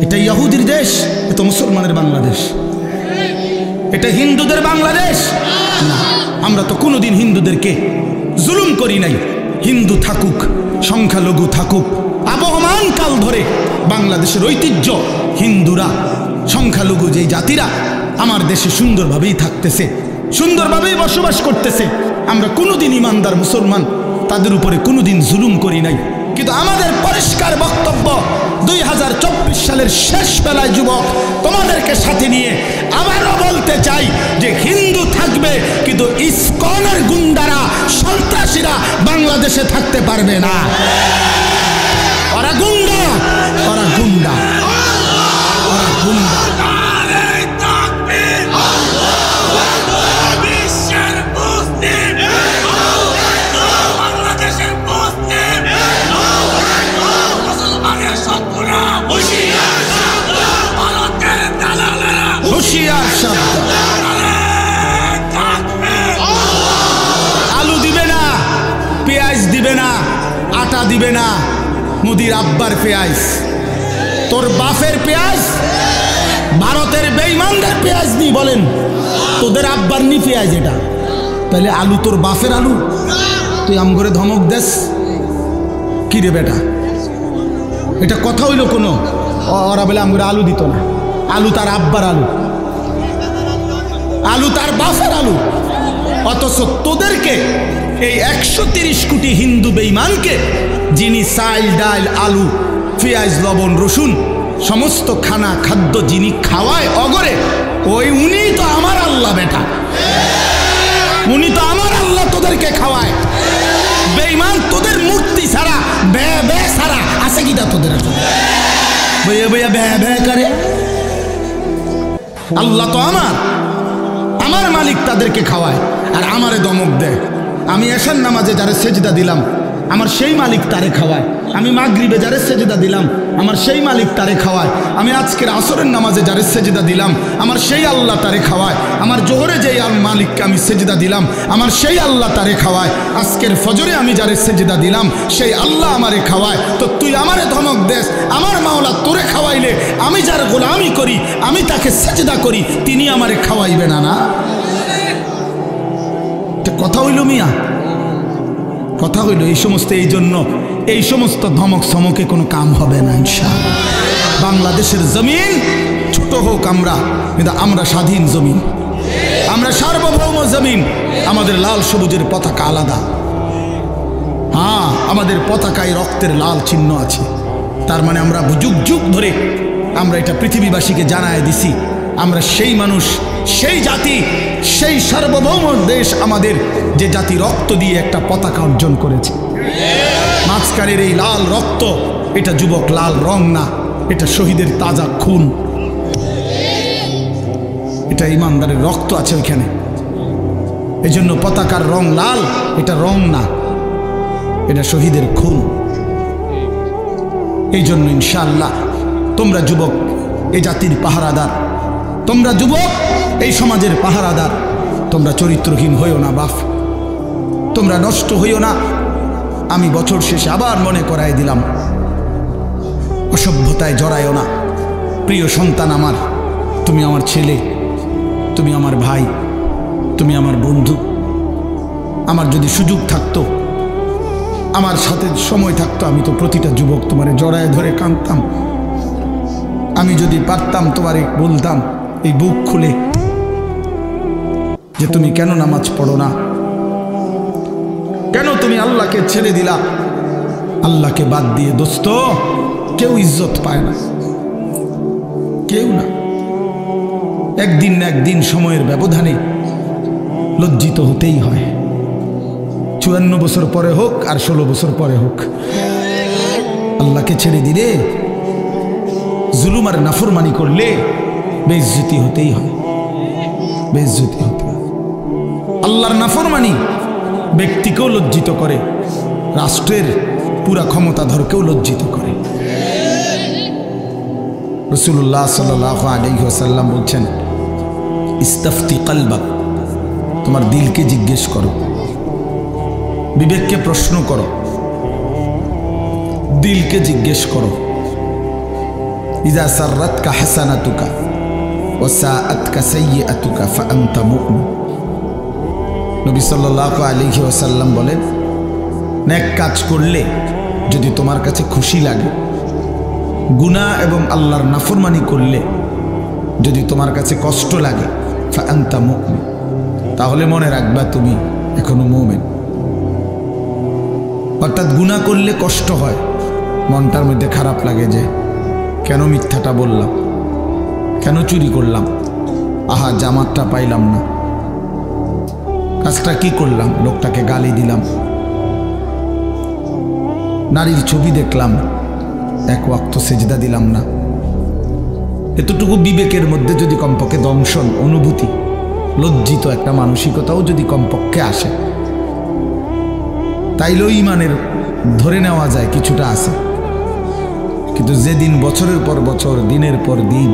এটা ইহুদির দেশ, এটা মুসলমানের বাংলাদেশ, এটা হিন্দুদের বাংলাদেশ না। আমরা তো কোনোদিন হিন্দুদেরকে জুলুম করি নাই। হিন্দু থাকুক, সংখ্যালঘু থাকুক, আবহমান কাল ধরে বাংলাদেশের ঐতিহ্য, হিন্দুরা সংখ্যালঘু যেই জাতিরা আমার দেশে সুন্দরভাবেই থাকতেছে, সুন্দরভাবেই বসবাস করতেছে। আমরা কোনোদিন ইমানদার মুসলমান তাদের উপরে কোনোদিন জুলুম করি নাই। কিন্তু আমাদের পরিষ্কার বক্তব্য 2024 সালের শেষ বেলায় যুবক তোমাদেরকে সাথে নিয়ে আবারও বলতে চাই যে হিন্দু থাকবে, কিন্তু ইসকনের গুন্ডারা, সন্ত্রাসীরা বাংলাদেশে থাকতে পারবে না। ওরা গুন্ডা, ওরা গুন্ডা, ওরা গুন্ডা। আলু দিবে না, পেঁয়াজ দিবে না, আটা দিবে না, মুদির আব্বার পেঁয়াজ, তোর বাপের পেঁয়াজ, ভারতের বেঈমানদের পেঁয়াজ নি। বলেন তোদের আব্বার নি পেঁয়াজ এটা, তাহলে আলু তোর বাপের আলু? তুই আম করে ধমক দেস কি রে বেটা? এটা কথা হইল কোনো? ওরা বলে আম করে আলু দিত না, আলু তার আব্বার আলু, আলু তার বাপের আলু। অথচ তোদেরকে এই 130 কোটি হিন্দু বেঈমানকে, যিনি চাল ডাল আলু পেঁয়াজ লবণ রসুন সমস্ত খানা খাদ্য যিনি খাওয়ায় অগরে, ওই উনি তো আমার আল্লাহ বেটা, উনি তো আমার আল্লাহ তোদেরকে খাওয়ায়। বেঈমান তোদের মূর্তি ছাড়া, বে বে ছাড়া আছে কিটা তোদের? বইয়া বইয়া বে বে করে। আল্লাহ তো আমার, আমার মালিক তাদেরকে খাওয়ায় আর আমারে দমক দেয়। আমি এশার নামাজে যারে সেজদা দিলাম আমার সেই মালিক তারে খাওয়ায়। আমি মাগরিবে যারে সেজদা দিলাম আমার সেই মালিক তারে খাওয়ায়। আমি আজকের আসরের নামাজে যারে সেজদা দিলাম আমার সেই আল্লাহ তারে খাওয়ায়। আমার জোহরে যেই মালিককে আমি সেজদা দিলাম আমার সেই আল্লাহ তারে খাওয়ায়। আজকের ফজরে আমি যারে সেজদা দিলাম সেই আল্লাহ আমারে খাওয়ায়। তো তুই আমারে ধমক দেস, আমার মাওলা তোরে খাওয়াইলে আমি যার গোলামি করি, আমি তাকে সেজদা করি, তিনি আমারে খাওয়াইবে না? না কথা হইল মিয়া, কথা হইল। এই সমস্ত, এই জন্য এই সমস্ত ধমক সমকে কোনো কাম হবে না ইনশাআল্লাহ। বাংলাদেশের জমিন ছোট হোক আমরা, কিন্তু আমরা স্বাধীন জমিন, আমরা সার্বভৌম জমিন। আমাদের লাল সবুজের পতাকা আলাদা। হ্যাঁ, আমাদের পতাকায় রক্তের লাল চিহ্ন আছে। তার মানে আমরা যুগ যুগ ধরে আমরা এটা পৃথিবীবাসীকে জানায় দিছি আমরা সেই মানুষ, সেই জাতি, সেই সার্বভৌম দেশ আমাদের, যে জাতি রক্ত দিয়ে একটা পতাকা অর্জন করেছে। মাঝখানের এই লাল রক্ত, এটা যুবক লাল রং না, এটা শহীদের তাজা খুন, এটা ইমানদারের রক্ত আছে ওইখানে। এই জন্য পতাকার রং লাল, এটা রং না, এটা শহীদের খুন। এই জন্য ইনশাআল্লাহ তোমরা যুবক এই জাতির পাহারাদার, তোমরা যুবক এই সমাজের পাহারাদার। তোমরা চরিত্রহীন হইও না বাপ, তোমরা নষ্ট হইও না। আমি বছর শেষে আবার মনে করাই দিলাম, অসভ্যতায় জড়াইও না। প্রিয় সন্তান আমার, তুমি আমার ছেলে, তুমি আমার ভাই, তুমি আমার বন্ধু। আমার যদি সুযোগ থাকতো, আমার সাথে সময় থাকতো, আমি তো প্রতিটা যুবক তোমারে জড়ায় ধরে কাঁদতাম। আমি যদি পারতাম তোমারে বলতাম এই বুক খুলে যে তুমি কেন নামাজ পড়ো না, কেন তুমি আল্লাহকে ছেড়ে দিলা। আল্লাহকে বাদ দিয়ে দোস্ত কেউ ইজ্জত পায় না, কেউ না। একদিন না একদিন সময়ের ব্যবধানে লজ্জিত হতেই হয়। 54 বছর পরে হোক আর 16 বছর পরে হোক, আল্লাহকে ছেড়ে দিলে, জুলুম আর নাফরমানি করলে বেইজ্জতি হতেই হয়, বেইজ্জতি হতে হয়। আল্লাহর নাফরমানি ব্যক্তিকেও লজ্জিত করে, রাষ্ট্রের পুরা ক্ষমতাধরকেও লজ্জিত করে। রাসূলুল্লাহ সাল্লাল্লাহু আলাইহি ওয়াসাল্লাম বলছেন, ইস্তাফতি কলবাক, তোমার দিলকে জিজ্ঞেস করো, বিবেককে প্রশ্ন করো, দিলকে জিজ্ঞেস করো ইযা সাররাতকা হাসানাতুকা ওয়া সাআতকা সাইয়্যাতুকা ফাআনতা মুমিন। নবী সাল্লাল্লাহু আলাইহি ওয়াসাল্লাম বলেন, নেক কাজ করলে যদি তোমার কাছে খুশি লাগে, গুনাহ এবং আল্লাহর নাফরমানি করলে যদি তোমার কাছে কষ্ট লাগে, ফাআনতা মুমিন, তাহলে মনে রাখবা তুমি এখনো মুমিন। অর্থাৎ গুনাহ করলে কষ্ট হয়, মনটার মধ্যে খারাপ লাগে যে কেন মিথ্যাটা বললাম, কেন চুরি করলাম, আহা জামাতটা পাইলাম না, কাজটা কি করলাম, লোকটাকে গালি দিলাম, নারীর ছবি দেখলাম, এক ওয়াক্ত সেজদা দিলাম না। এতটুকু বিবেকের মধ্যে যদি কমপক্ষে দংশন, অনুভূতি, লজ্জিত একটা মানসিকতাও যদি কমপক্ষে আসে, তাইলেও ইমানের ধরে নেওয়া যায় কিছুটা আছে। কিন্তু যেদিন বছরের পর বছর, দিনের পর দিন,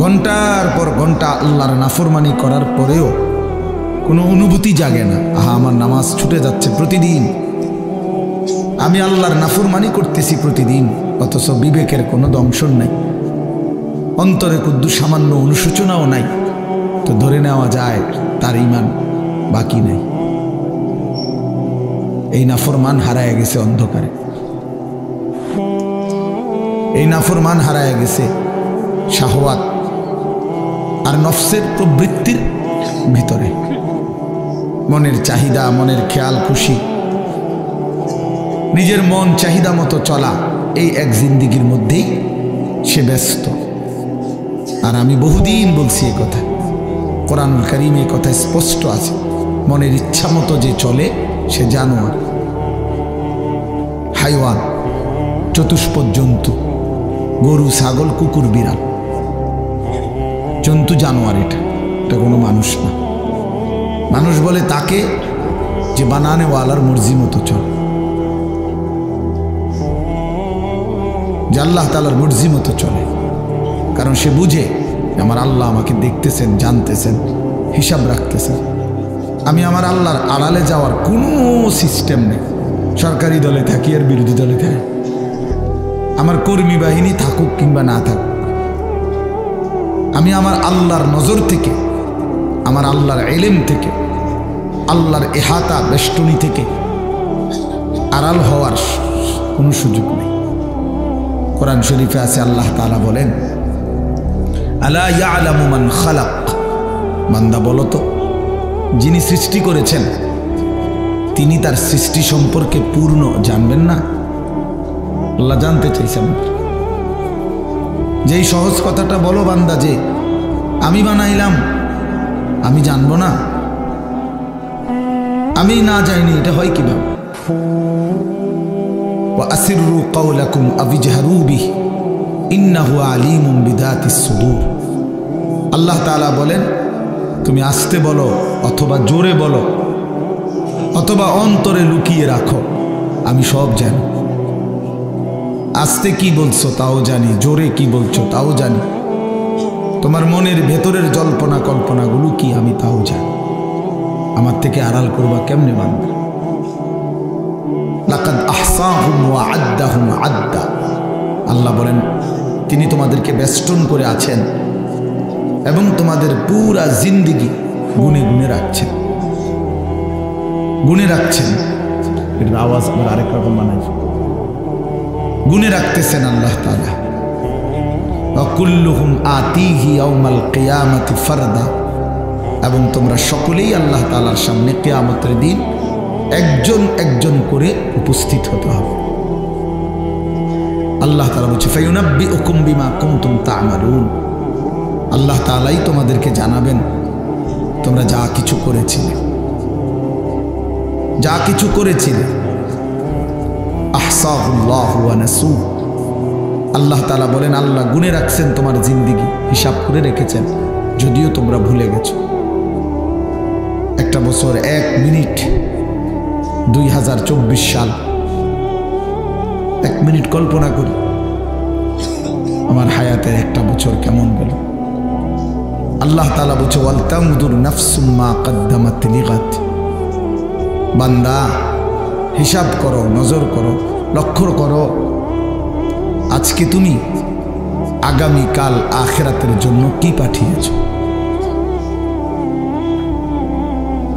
ঘন্টার পর ঘন্টা আল্লাহর নাফরমানি করার পরেও কোনো অনুভূতি জাগে না, আহা আমার নামাজ ছুটে যাচ্ছে প্রতিদিন, আমি আল্লাহর নাফরমানি করতেছি প্রতিদিন, অথচ বিবেকের কোনো দংশন নাই, অন্তরে কুদ্দু সামান্য অনুশোচনাও নাই, তো ধরে নেওয়া যায় তার ঈমান বাকি নাই। এই নাফরমান হারায় গেছে অন্ধকারে, এই নাফরমান হারায় গেছে শাহওয়াত আর নফসের প্রবৃত্তির ভিতরে, মনের চাহিদা, মনের খেয়াল খুশি, নিজের মন চাহিদা মতো চলা, এই এক জিন্দিগির মধ্যেই সে ব্যস্ত। আর আমি বহুদিন বলছি এই কথা, কোরআনুল কারীমে এই কথা স্পষ্ট আছে, মনের ইচ্ছা মতো যে চলে সে জানোয়ার, হাইওয়ান, চতুষ্পদ জন্তু, গরু, ছাগল, কুকুর, বিড়াল, জন্তু, জানোয়ার। এটা কোনো মানুষ না। মানুষ বলে তাকে যে বানানেওয়ালার মর্জি মতো চলে, যে আল্লাহ তাআলার মর্জি মতো চলে, কারণ সে বুঝে আমার আল্লাহ আমাকে দেখতেছেন, জানতেছেন, হিসাব রাখতেছেন। আমি আমার আল্লাহর আড়ালে যাওয়ার কোনো সিস্টেম নেই, সরকারি দলে থাকি আর বিরোধী দলে থাকি, আমার কর্মী বাহিনী থাকুক কিংবা না থাকুক, আমি আমার আল্লাহর নজর থেকে, আমার আল্লাহর ইলম থেকে, আল্লাহর ইহাতা বেষ্টনী থেকে আড়াল হওয়ার কোনো সুযোগ নেই। কোরআন শরীফে আছে, আল্লাহ তাআলা বলেন, আলা ইয়ালামু মান খালাক, বান্দা বলো তো, যিনি সৃষ্টি করেছেন তিনি তার সৃষ্টি সম্পর্কে পূর্ণ জানবেন না? আল্লাহ জানতে চাইছেন। যেই সহজ কথাটা বলো বান্দা, যে আমি বানাইলাম, আমি জানবো না, আমি না যাইনি, এটা হয় কিভাবে? ওয়া আসিররু কাওলাকুম আবিজহারু বিহি ইন্নাহু আলিমুম বিদাতিস সুদূর। আল্লাহ তাআলা বলেন, তুমি আস্তে বলো অথবা জোরে বলো অথবা অন্তরে লুকিয়ে রাখো, আমি সব জানি। আস্তে কি বলছো তাও জানি, জোরে কি বলছো তাও জানি, তোমার মনের ভেতরের জল্পনা কল্পনাগুলো কি আমি তাও জানি। আমার থেকে আড়াল করবা কেমনে বান্দা? লাকাদ আহসাহুম ওয়া আদ্দাহুম আদ্দা। আল্লাহ বলেন, তিনি তোমাদেরকে বেষ্টন করে আছেন এবং তোমাদের পুরা জিন্দিগি গুনে গুনে রাখছেন, গুনে রাখছেন। এটার আওয়াজ আবার আরেক রকম বানাই, গুনে রাখতেছেন আল্লাহ তাআলা। ওয়া কুল্লুহুম আতিহি ইয়াউমাল কিয়ামাতি ফারদা, এবং তোমরা সকলেই আল্লাহ তাআলার সামনে কিয়ামতের দিন একজন একজন করে উপস্থিত হতে হবে। আল্লাহ তাআলা বলছে, ফায়ুনাব্বিউকুম বিমা কুনতুম তা'মালুন। আল্লাহ তাআলাই তোমাদেরকে জানাবেন তোমরা যা কিছু করেছিলে, যা কিছু করেছিলে। আহসাহুল্লাহু ওয়া নাসু। আল্লাহ তাআলা বলেন, আল্লাহ গুনে রাখছেন তোমার জিন্দিগি, হিসাব করে রেখেছেন, যদিও তোমরা ভুলে গেছো। একটা বছর 1 মিনিট, 2024 সাল, 1 মিনিট কল্পনা করি আমার হায়াতের একটা বছর কেমন গেল। আল্লাহ তাআলা বলছে, ওয়াল তানজুর নাফসুম মা কদ্দামাত লিগাত। বান্দা হিসাব করো, নজর করো, লক্ষ্য করো আজকে তুমি আগামীকাল আখিরাতের জন্য কি পাঠিয়েছ?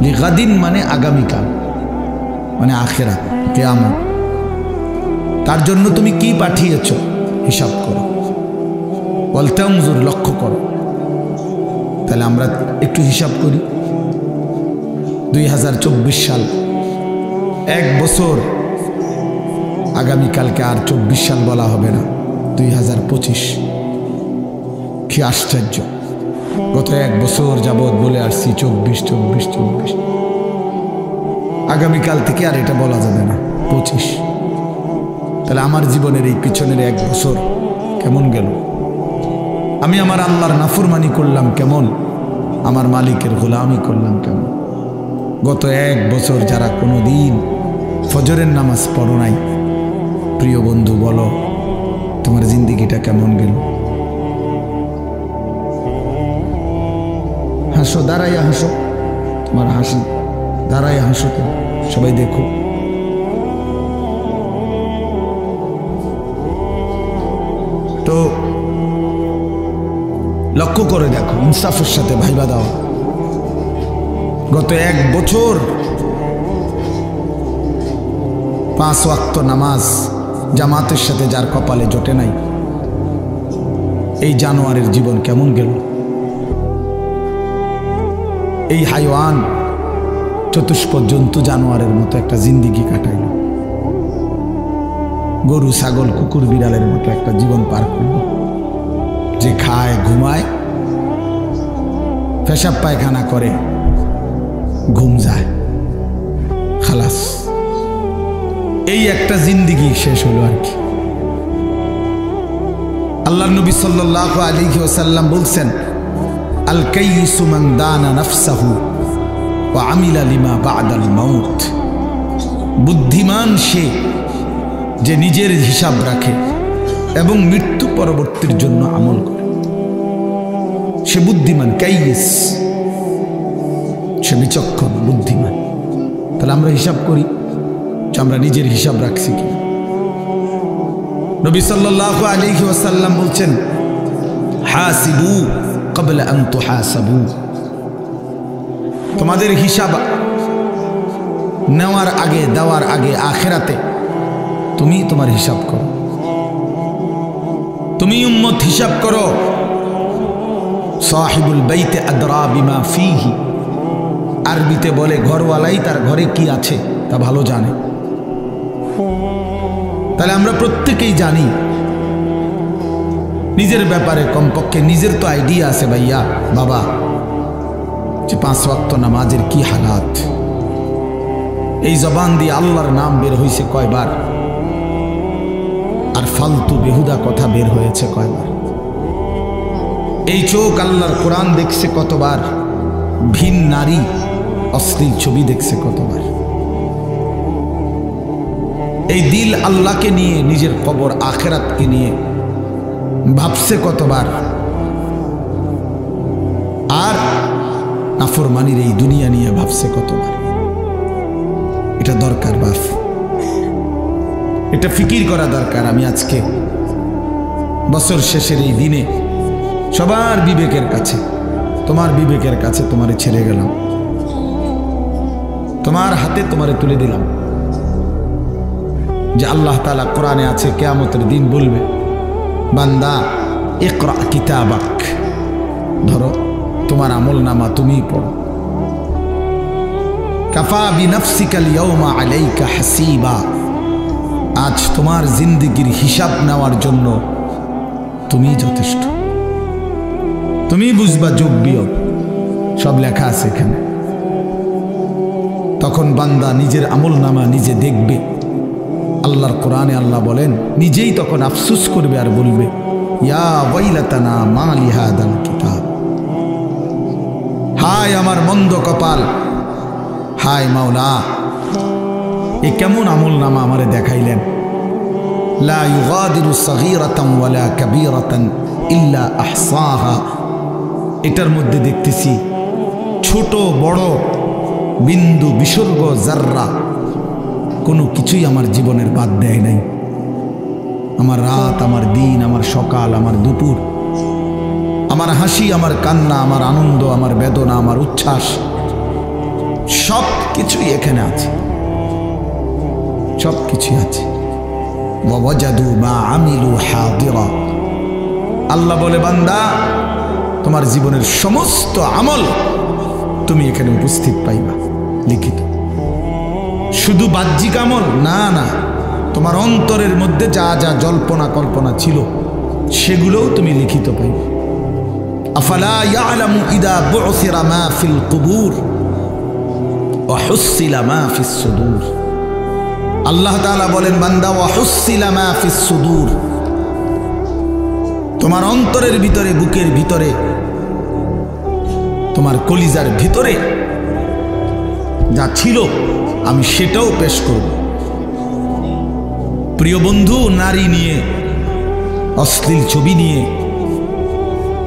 লিগাদিন মানে আগামীকাল, মানে আখিরাত, কিয়ামত। তার জন্য তুমি কি পাঠিয়েছ হিসাব করো, বলতে হুজুর লক্ষ্য করো। তাহলে আমরা একটু হিসাব করি। 2024 সাল, 1 বছর, আগামীকালকে আর 24 সাল বলা হবে না, 2025। কি আশ্চর্য! গত 1 বছর যাবৎ বলে আসছি 24। আগামীকাল থেকে আর এটা বলা যাবে না, 25। তাহলে আমার জীবনের এই পিছনের 1 বছর কেমন গেল? আমি আমার আল্লাহর নাফরমানি করলাম কেমন? আমার মালিকের গোলামি করলাম কেমন? গত 1 বছর যারা কোনো দিন ফজরের নামাজ পড়ো নাই, প্রিয় বন্ধু বলো তোমার জিন্দিগিটা কেমন গেল? হাসো, দাঁড়াইয়া হাসো, তোমার হাসি দাঁড়াইয়া হাসো, তো সবাই দেখো। তো লক্ষ্য করে দেখো, ইনসাফের সাথে ভাইবা দাও। গত 1 বছর 5 ওয়াক্ত নামাজ জামাতের সাথে যার কপালে জোটে নাই, এই জানোয়ারের জীবন কেমন গেল? এই হাইওয়ান চতুষ্প জন্তু জানোয়ারের মতো একটা জিন্দিগি কাটাইল, গরু ছাগল কুকুর বিড়ালের মতো একটা জীবন পার করল, যে খায় ঘুমায়, পেশাব পায়খানা করে, ঘুম যায়, খালাস। এই একটা জিন্দিগি শেষ হলো আর কি। আল্লাহর নবী সাল্লাল্লাহু আলাইহি ওয়াসাল্লাম বলছেন, আল কাইয়িসু মান দানা নাফসাহু ওয়া আমিলা লিমা বা'দাল মাউত। বুদ্ধিমান সে যে নিজের হিসাব রাখে এবং মৃত্যু পরবর্তীর জন্য আমল করে, সে বুদ্ধিমান। কাইয়িস, সে বিচক্ষণ, বুদ্ধিমান। তাহলে আমরা হিসাব করি যে আমরা নিজের হিসাব রাখছি কি? নবী সাল্লাল্লাহু আলাইহি ওয়াসাল্লাম বলছেন, হাসিবু ক্বাবলা আন তুহাসাবু। তোমাদের হিসাব নেওয়ার আগে, দেওয়ার আগে আখিরাতে তুমি তোমার হিসাব করো। তুমি উম্মত হিসাব করো। সাহিবুল বাইতে আদরা বিমা ফিহি, আরবিতে বলে ঘরওয়ালাই তার ঘরে কি আছে তা ভালো জানে। তাহলে আমরা প্রত্যেকেই জানি নিজের ব্যাপারে, কমপক্ষে নিজের তো আইডিয়া আছে ভাইয়া বাবা, যে 5 ওয়াক্ত নামাজের কি হালাত। এই জবান দিয়ে আল্লাহর নাম বের হয়েছে কয়বার, আর ফালতু বেহুদা কথা বের হয়েছে কয়বার। এই চোখ আল্লাহর কোরআন দেখছে কতবার, ভিন নারী অশ্লীল ছবি দেখছে কতবার। এই দিল আল্লাহকে নিয়ে, নিজের কবর আখিরাতকে নিয়ে ভাবছে কতবার। আর নাফরমানির এই দুনিয়া নিয়ে ভাবছে কতবার। এটা দরকার বাপ, এটা ফিকির করা দরকার। আমি আজকে বছর শেষের এই দিনে সবার বিবেকের কাছে, তোমার বিবেকের কাছে তোমারে ছেড়ে গেলাম, তোমার হাতে তোমারে তুলে দিলাম, যে আল্লাহ তাআলা কোরআনে আছে কিয়ামতের দিন বলবে, বান্দা ইকরা কিতাবাক, ধরো তোমার আমল নামা তুমিই পড়ো। কাফা বিনাফসিকা আল-ইয়াওমা আলাইকা হাসিবা, আজ তোমার জিন্দেগির হিসাব নেওয়ার জন্য তুমি যথেষ্ট। তুমি বুঝবা যোগ বিয়োগ সব লেখা আছে এখানে। তখন বান্দা নিজের আমল নামা নিজে দেখবে। আল্লাহর কোরআনে আল্লাহ বলেন, নিজেই তখন আফসোস করবে আর বলবে, ইয়া ওয়াইলাতানা মা লিহাদাল কিতাব, হায় আমার মন্দ কপাল, হায় মাওলা এ কেমন আমল নামা আমারে দেখাইলেন। লা ইউগাদিরু সাগীরাতান ওয়ালা কাবীরাতান ইল্লা আহসাহা, এটার মধ্যে দেখতেছি ছোট বড় বিন্দু বিসর্গ জাররা কোনো কিছুই আমার জীবনের বাদ দেয় নাই। আমার রাত, আমার দিন, আমার সকাল, আমার দুপুর, আমার হাসি, আমার কান্না, আমার আনন্দ, আমার বেদনা, আমার উচ্ছ্বাস, সব কিছুই এখানে আছে, সব কিছুই আছে। ওয়াজাদু মা আমিলু হাদিরা। আল্লাহ বলে, বান্দা তোমার জীবনের সমস্ত আমল তুমি এখানে উপস্থিত পাইবা লিখিত। শুধু বাহ্যিক আমল না, না, তোমার অন্তরের মধ্যে যা যা জল্পনা কল্পনা ছিল সেগুলোও তুমি লিখিত পাইবে। আফালা ইয়ালামু ইদা বুসিরা মা ফিল কুবুর ওয়া হুসিলা মা ফিস সুদূর। আল্লাহ তাআলা বলেন, বান্দা ওয়া হুসিলা মা ফিস সুদূর, তোমার অন্তরের ভিতরে, বুকের ভিতরে, তোমার কলিজার ভিতরে যা ছিল আমি সেটাও পেশ করব। প্রিয় বন্ধু, নারী নিয়ে, অশ্লীল ছবি নিয়ে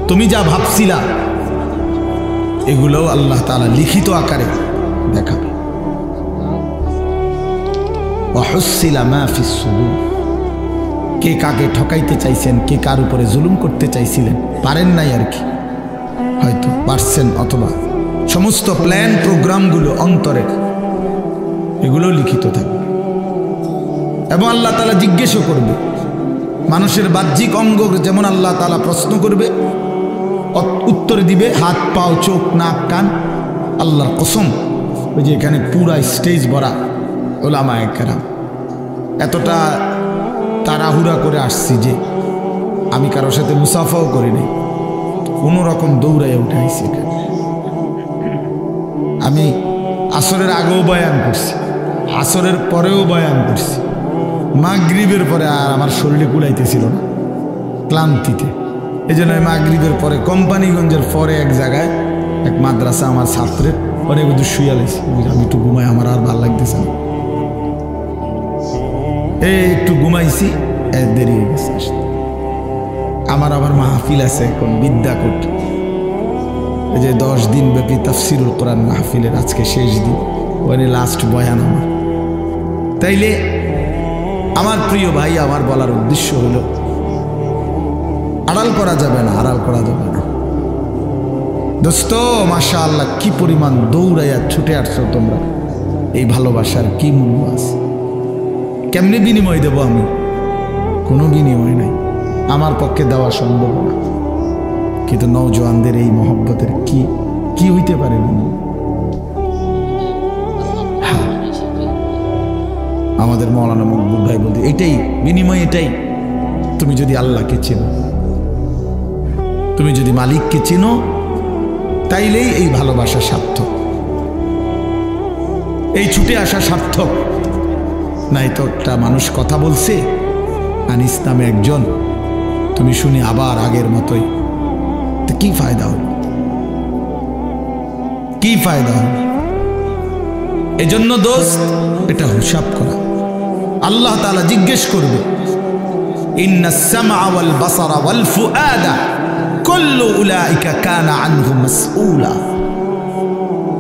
তুমি যা ভাবছিলা এগুলোও আল্লাহ তাআলা লিখিত আকারে দেখাবে। ওয়াহুসিলা মা ফিস সুদূর। কে কাকে ঠকাইতে চাইছেন, কে কার উপরে জুলুম করতে চাইছিলেন, পারেন নাই আর কি, হয়তো পারছেন, অথবা সমস্ত প্ল্যান প্রোগ্রামগুলো অন্তরের, এগুলো লিখিত থাকবে। এবং আল্লাহ তাআলা জিজ্ঞেসও করবে। মানুষের বাহ্যিক অঙ্গ যেমন আল্লাহ তাআলা প্রশ্ন করবে, উত্তর দিবে হাত, পাও, চোখ, নাক, কান। আল্লাহর কসম, ওই যে এখানে পুরা স্টেজ ভরা উলামায়ে কেরাম, এতটা তাড়াহুড়া করে আসছি যে আমি কারোর সাথে মুসাফাও করি নাই, কোনো রকম দৌড়াইয়া উঠে আইছি এখানে। আমি আসরের আগেও বয়ান করছি, আসরের পরেও বয়ান করছি, মাগরিবের পরে আর আমার শরীরে কুলাইতেছিল না ক্লান্তিতে। এই জন্য মাগরিবের পরে কোম্পানিগঞ্জের পরে এক জায়গায় এক মাদ্রাসা আমার ছাত্রের অনেক দূর শুয়ে লাইছি, আমি একটু ঘুমাই, আমার আর ভালো লাগতেছে না, একটু ঘুমাইছি, দেরি হয়ে গেছে আসতে। আমার আবার মাহফিল আছে এখন বিদ্যাকূট, এই যে 10 দিন ব্যাপী তাফসিরুল কোরআন মাহফিলের আজকে শেষ দিন, ওখানে লাস্ট বয়ান আমার। তাইলে আমার প্রিয় ভাই, আমার বলার উদ্দেশ্য হলো, আড়াল করা যাবে না, আড়াল করা যাবে না। দোস্ত, মাশাআল্লাহ, কি পরিমাণ দৌড়াইয়া ছুটে আসছো তোমরা, এই ভালোবাসার কি মূল্য আছে? কেমনে বিনিময় দেব আমি? কোনো বিনিময় নাই, আমার পক্ষে দেওয়া সম্ভব না। কিন্তু নওজোয়ানদের এই মহব্বতের কি হইতে পারে? হ্যাঁ, আমাদের মৌলানা মকবুল ভাই বলতে এটাই বিনিময়, এটাই। তুমি যদি আল্লাহকে চেনো, তুমি যদি মালিককে চেনো, তাইলেই এই ভালোবাসা সার্থক, এই ছুটে আসা সার্থক। নাই তো একটা মানুষ কথা বলছে, আনিস নামে একজন, তুমি শুনি আবার আগের মতোই, তো কি ফায়দা হল? কি ফায়দা হল? এজন্য দোস্ত, এটা হিসাব করা। আল্লাহ তাআলা জিজ্ঞেস করবে, ইন্নাস সামআ ওয়াল বাসারা ওয়াল ফুআদা কুল্লু উলাইকা কানা আনহু মাসউলা।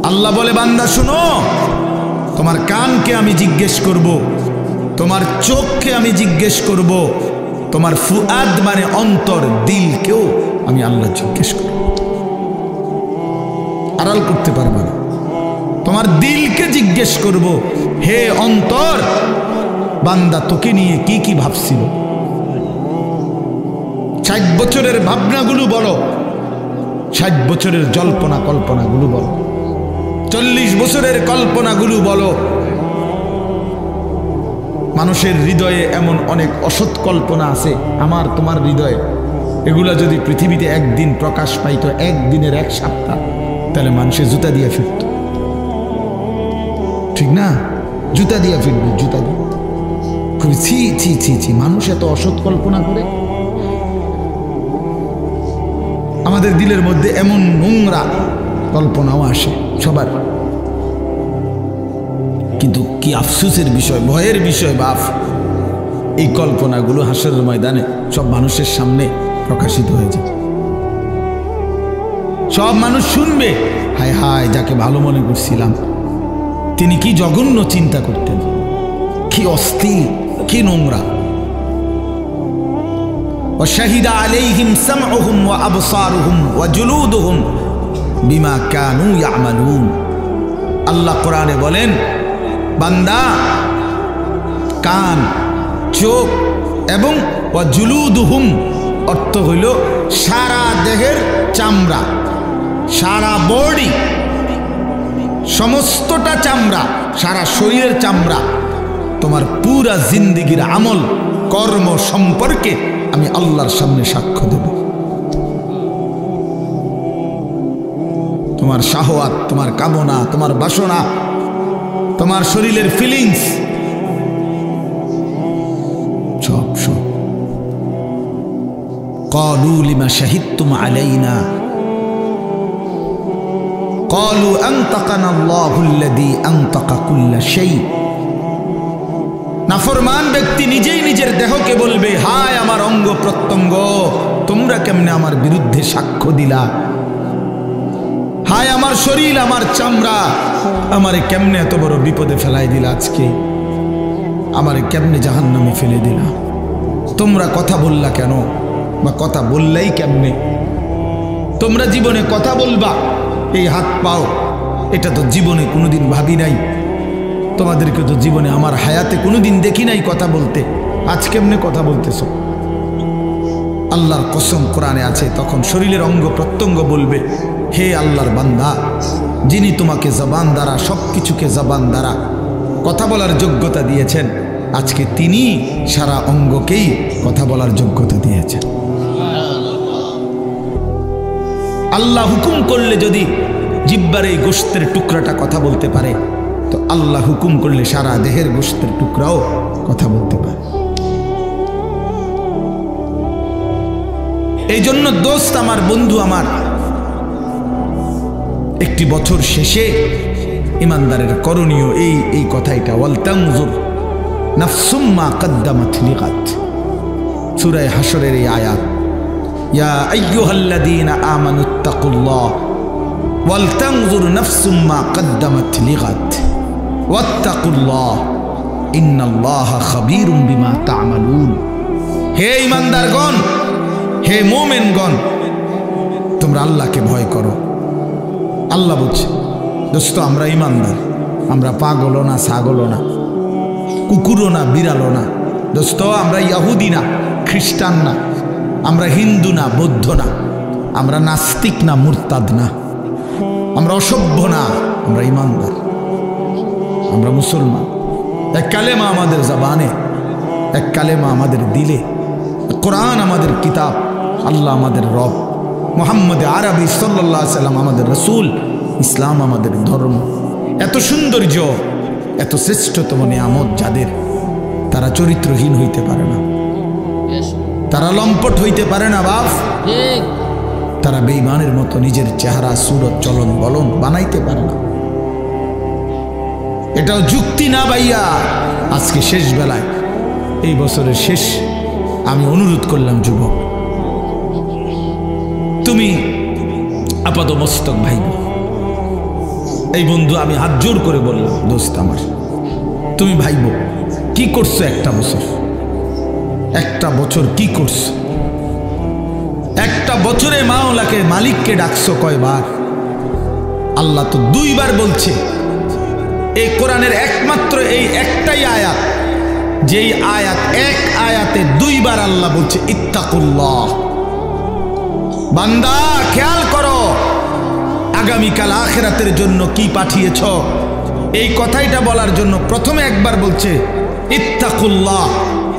আল্লাহ বলে, বান্দা শুনো, তোমার কানকে আমি জিজ্ঞেস করব, তোমার চোখকে আমি জিজ্ঞেস করব, তোমার ফুআদ মানে অন্তর, দিলকেও আমি আল্লাহ জিজ্ঞেস করব। আড়াল করতে পারবে না। তোমার দিলকে জিজ্ঞেস করব, হে অন্তর, বান্দা তোকে নিয়ে কি কি ভাবছিল? 60 বছরের ভাবনাগুলো বলো, 60 বছরের জল্পনা কল্পনাগুলো বলো, 40 বছরের কল্পনাগুলো বলো। মানুষের হৃদয়ে এমন অনেক অসৎ কল্পনা আছে, আমার তোমার হৃদয়ে। এগুলা যদি পৃথিবীতে একদিন প্রকাশ পাইতো, একদিনের 1 সপ্তাহ, তাহলে মানুষের জুতা দিয়ে ফিরত, ঠিক না? জুতা দিয়ে ফিরবে, জুতা দিয়ে। ছি ছি ছি ছি, মানুষ এত অসৎ কল্পনা করে। আমাদের দিলের মধ্যে এমন নোংরা কল্পনাও আসে সবার। কিন্তু কি আফসোসের বিষয়, ভয়ের বিষয় বাপ, এই কল্পনাগুলো হাসরের ময়দানে সব মানুষের সামনে প্রকাশিত হয়ে যাবে। সব মানুষ শুনবে, হায় হায়, যাকে ভালো মনে করছিলাম তিনি কি জঘন্য চিন্তা করতেন, কি অস্থির, কি নোংরা। وشهد عليهم سمعهم وأبصارهم وجلودهم بما كانوا يعملون আল্লাহ কোরআনে বলেন বান্দা কান চোখ এবং ওয়াজুলুদুহুম অর্থ হইল সারা দেহের চামড়া, সারা বডি, সমস্তটা চামড়া, সারা শরীরের চামড়া, তোমার পুরা জিন্দেগির আমল কর্ম সম্পর্কে আমি আল্লাহর সামনে সাক্ষ্য দেব। তোমার শাহওয়াত, তোমার কামনা, তোমার বাসনা, তোমার শরীরের ফিলিংস সব সব। قالوا لما شهدتم علينا قالوا أنطقنا الله الذي أنطق كل شيء। নাফরমান ব্যক্তি নিজেই নিজের দেহকে বলবে, হায় আমার অঙ্গ প্রত্যঙ্গ, তোমরা কেমনে আমার বিরুদ্ধে সাক্ষ্য দিলা? হায় আমার শরীর, আমার চামড়া, আমারে কেমনে এত বড় বিপদে ফেলাই দিলা? আজকে আমারে কেমনে জাহান্নামে ফেলে দিলা? তোমরা কথা বললা কেন, বা কথা বললেই কেমনে? তোমরা জীবনে কথা বলবা, এই হাত পাও, এটা তো জীবনে কোনোদিন ভাবি নাই। তোমাদেরকে তো জীবনে আমার হায়াতে কোনোদিন দেখি নাই কথা বলতে, আজ কেমনে কথা বলতেছ? আল্লাহর কসম কোরআনে আছে, তখন শরীরের অঙ্গ প্রত্যঙ্গ বলবে, হে আল্লাহর বান্দা, যিনি তোমাকে জবান দ্বারা, সব কিছুকে জবান দ্বারা কথা বলার যোগ্যতা দিয়েছেন, আজকে তিনি সারা অঙ্গকেই কথা বলার যোগ্যতা দিয়েছেন। আল্লাহ হুকুম করলে যদি জিহ্বার এই গোশতের টুকরাটা কথা বলতে পারে, তো আল্লাহ হুকুম করলে সারা দেহের গোশতের টুকরাও কথা বলতে পারে। এই জন্য দোস্ত আমার, বন্ধু আমার, একটি বছর শেষে ইমানদারের করণীয় এই কথাটা, ওয়াল তানজুর নাফসুম মা কদ্দামাত লিগাদ, সূরা হাশরের এই আয়াত, ইয়া আইয়ুহাল্লাযীনা আমানুত্তাকুল্লাহ ওয়াল তানজুর নাফসুম মা কদ্দামাত লিগাদ ওয়াত্তাকুল্লাহ ইন্নাল্লাহা খাবীরুম বিমা তা'মালুন। হে ইমানদারগণ, হে মুমিনগণ, তোমরা আল্লাহকে ভয় করো। আল্লাহ বলছে, দোস্ত আমরা ইমানদার, আমরা পাগলও না, ছাগলও না, কুকুরও না, বিড়ালও না। দোস্ত আমরা ইহুদি না, খ্রিস্টান না, আমরা হিন্দু না, বৌদ্ধ না, আমরা নাস্তিক না, মুরতাদ না, আমরা অসভ্য না, আমরা ইমানদার, আমরা মুসলমান। এক কালেমা আমাদের জবানে, এক কালেমা আমাদের দিলে, কোরআন আমাদের কিতাব, আল্লাহ আমাদের রব, মুহাম্মদ আরবি সাল্লাল্লাহু আলাইহি সাল্লাম আমাদের রসুল, ইসলাম আমাদের ধর্ম। এত সৌন্দর্য, এত শ্রেষ্ঠতম নিয়ামত যাদের, তারা চরিত্রহীন হইতে পারে না, তারা লম্পট হইতে পারে না বাপ, তারা বেঈমানের মতো নিজের চেহারা, সুরত, চলন বলন বানাইতে পারে না। এটাও যুক্তি না ভাইয়া। আজকে শেষ বেলায়, এই বছরের শেষ, আমি অনুরোধ করলাম, যুবক তুমি আপাত মস্তক ভাইব। এই বন্ধু আমি হাত জোর করে বললাম, দোস্ত আমার, তুমি ভাইব কি করছো একটা বছর কি করছো? একটা বছরে মাওলাকে, মালিককে ডাকছো কয়বার? আল্লাহ তো 2 বার বলছে। এই কোরআনের একমাত্র এই একটাই আয়াত, যেই আয়াত, এক আয়াতে 2 বার আল্লাহ বলছে ইত্তাকুল্লাহ। বান্দা খেয়াল করো, আগামীকাল আখিরাতের জন্য কি পাঠিয়েছ, এই কথাইটা বলার জন্য প্রথমে একবার বলছে ইত্তাকুল্লাহ,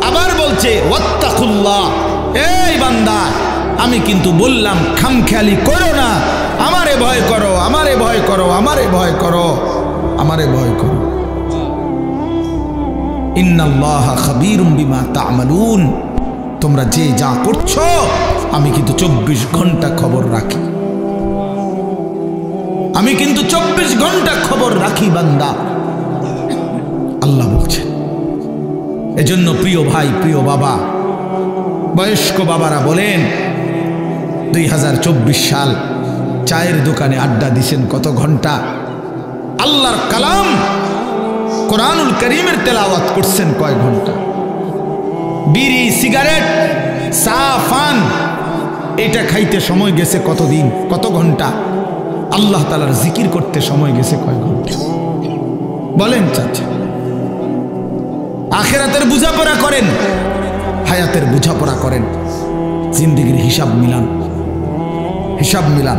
আবার বলছে ওয়াত্তাকুল্লাহ। এই বান্দা, আমি কিন্তু বললাম খামখেয়ালি করো না, আমারে ভয় করো, আমারে ভয় করো, আমারে ভয় করো, আমারে ভয় করো। ইন্নাল্লাহা খাবীরুম বিমা তা'মালুন, তোমরা যে যা করছো আমি কিন্তু 24 ঘন্টা খবর রাখি, আমি কিন্তু 24 ঘন্টা খবর রাখি বান্দা, আল্লাহ বলছেন। এজন্য প্রিয় ভাই, প্রিয় বাবা, বয়স্ক বাবারা বলেন, 2024 সাল, চায়ের দোকানে আড্ডা দিছেন কত ঘন্টা, আল্লাহর কালাম কোরআনুল কারীমের তেলাওয়াত করছেন কয় ঘন্টা, বিড়ি সিগারেট চা পান এটা খাইতে সময় গেছে কতদিন, কত ঘন্টা। আল্লাহ তাআলার জিকির করতে সময় গেছে কয় ঘন্টা বলেন চাচা। আখিরাতের বোঝাপড়া করেন, হায়াতের বোঝাপড়া করেন, জিন্দেগির হিসাব মিলান, হিসাব মিলান,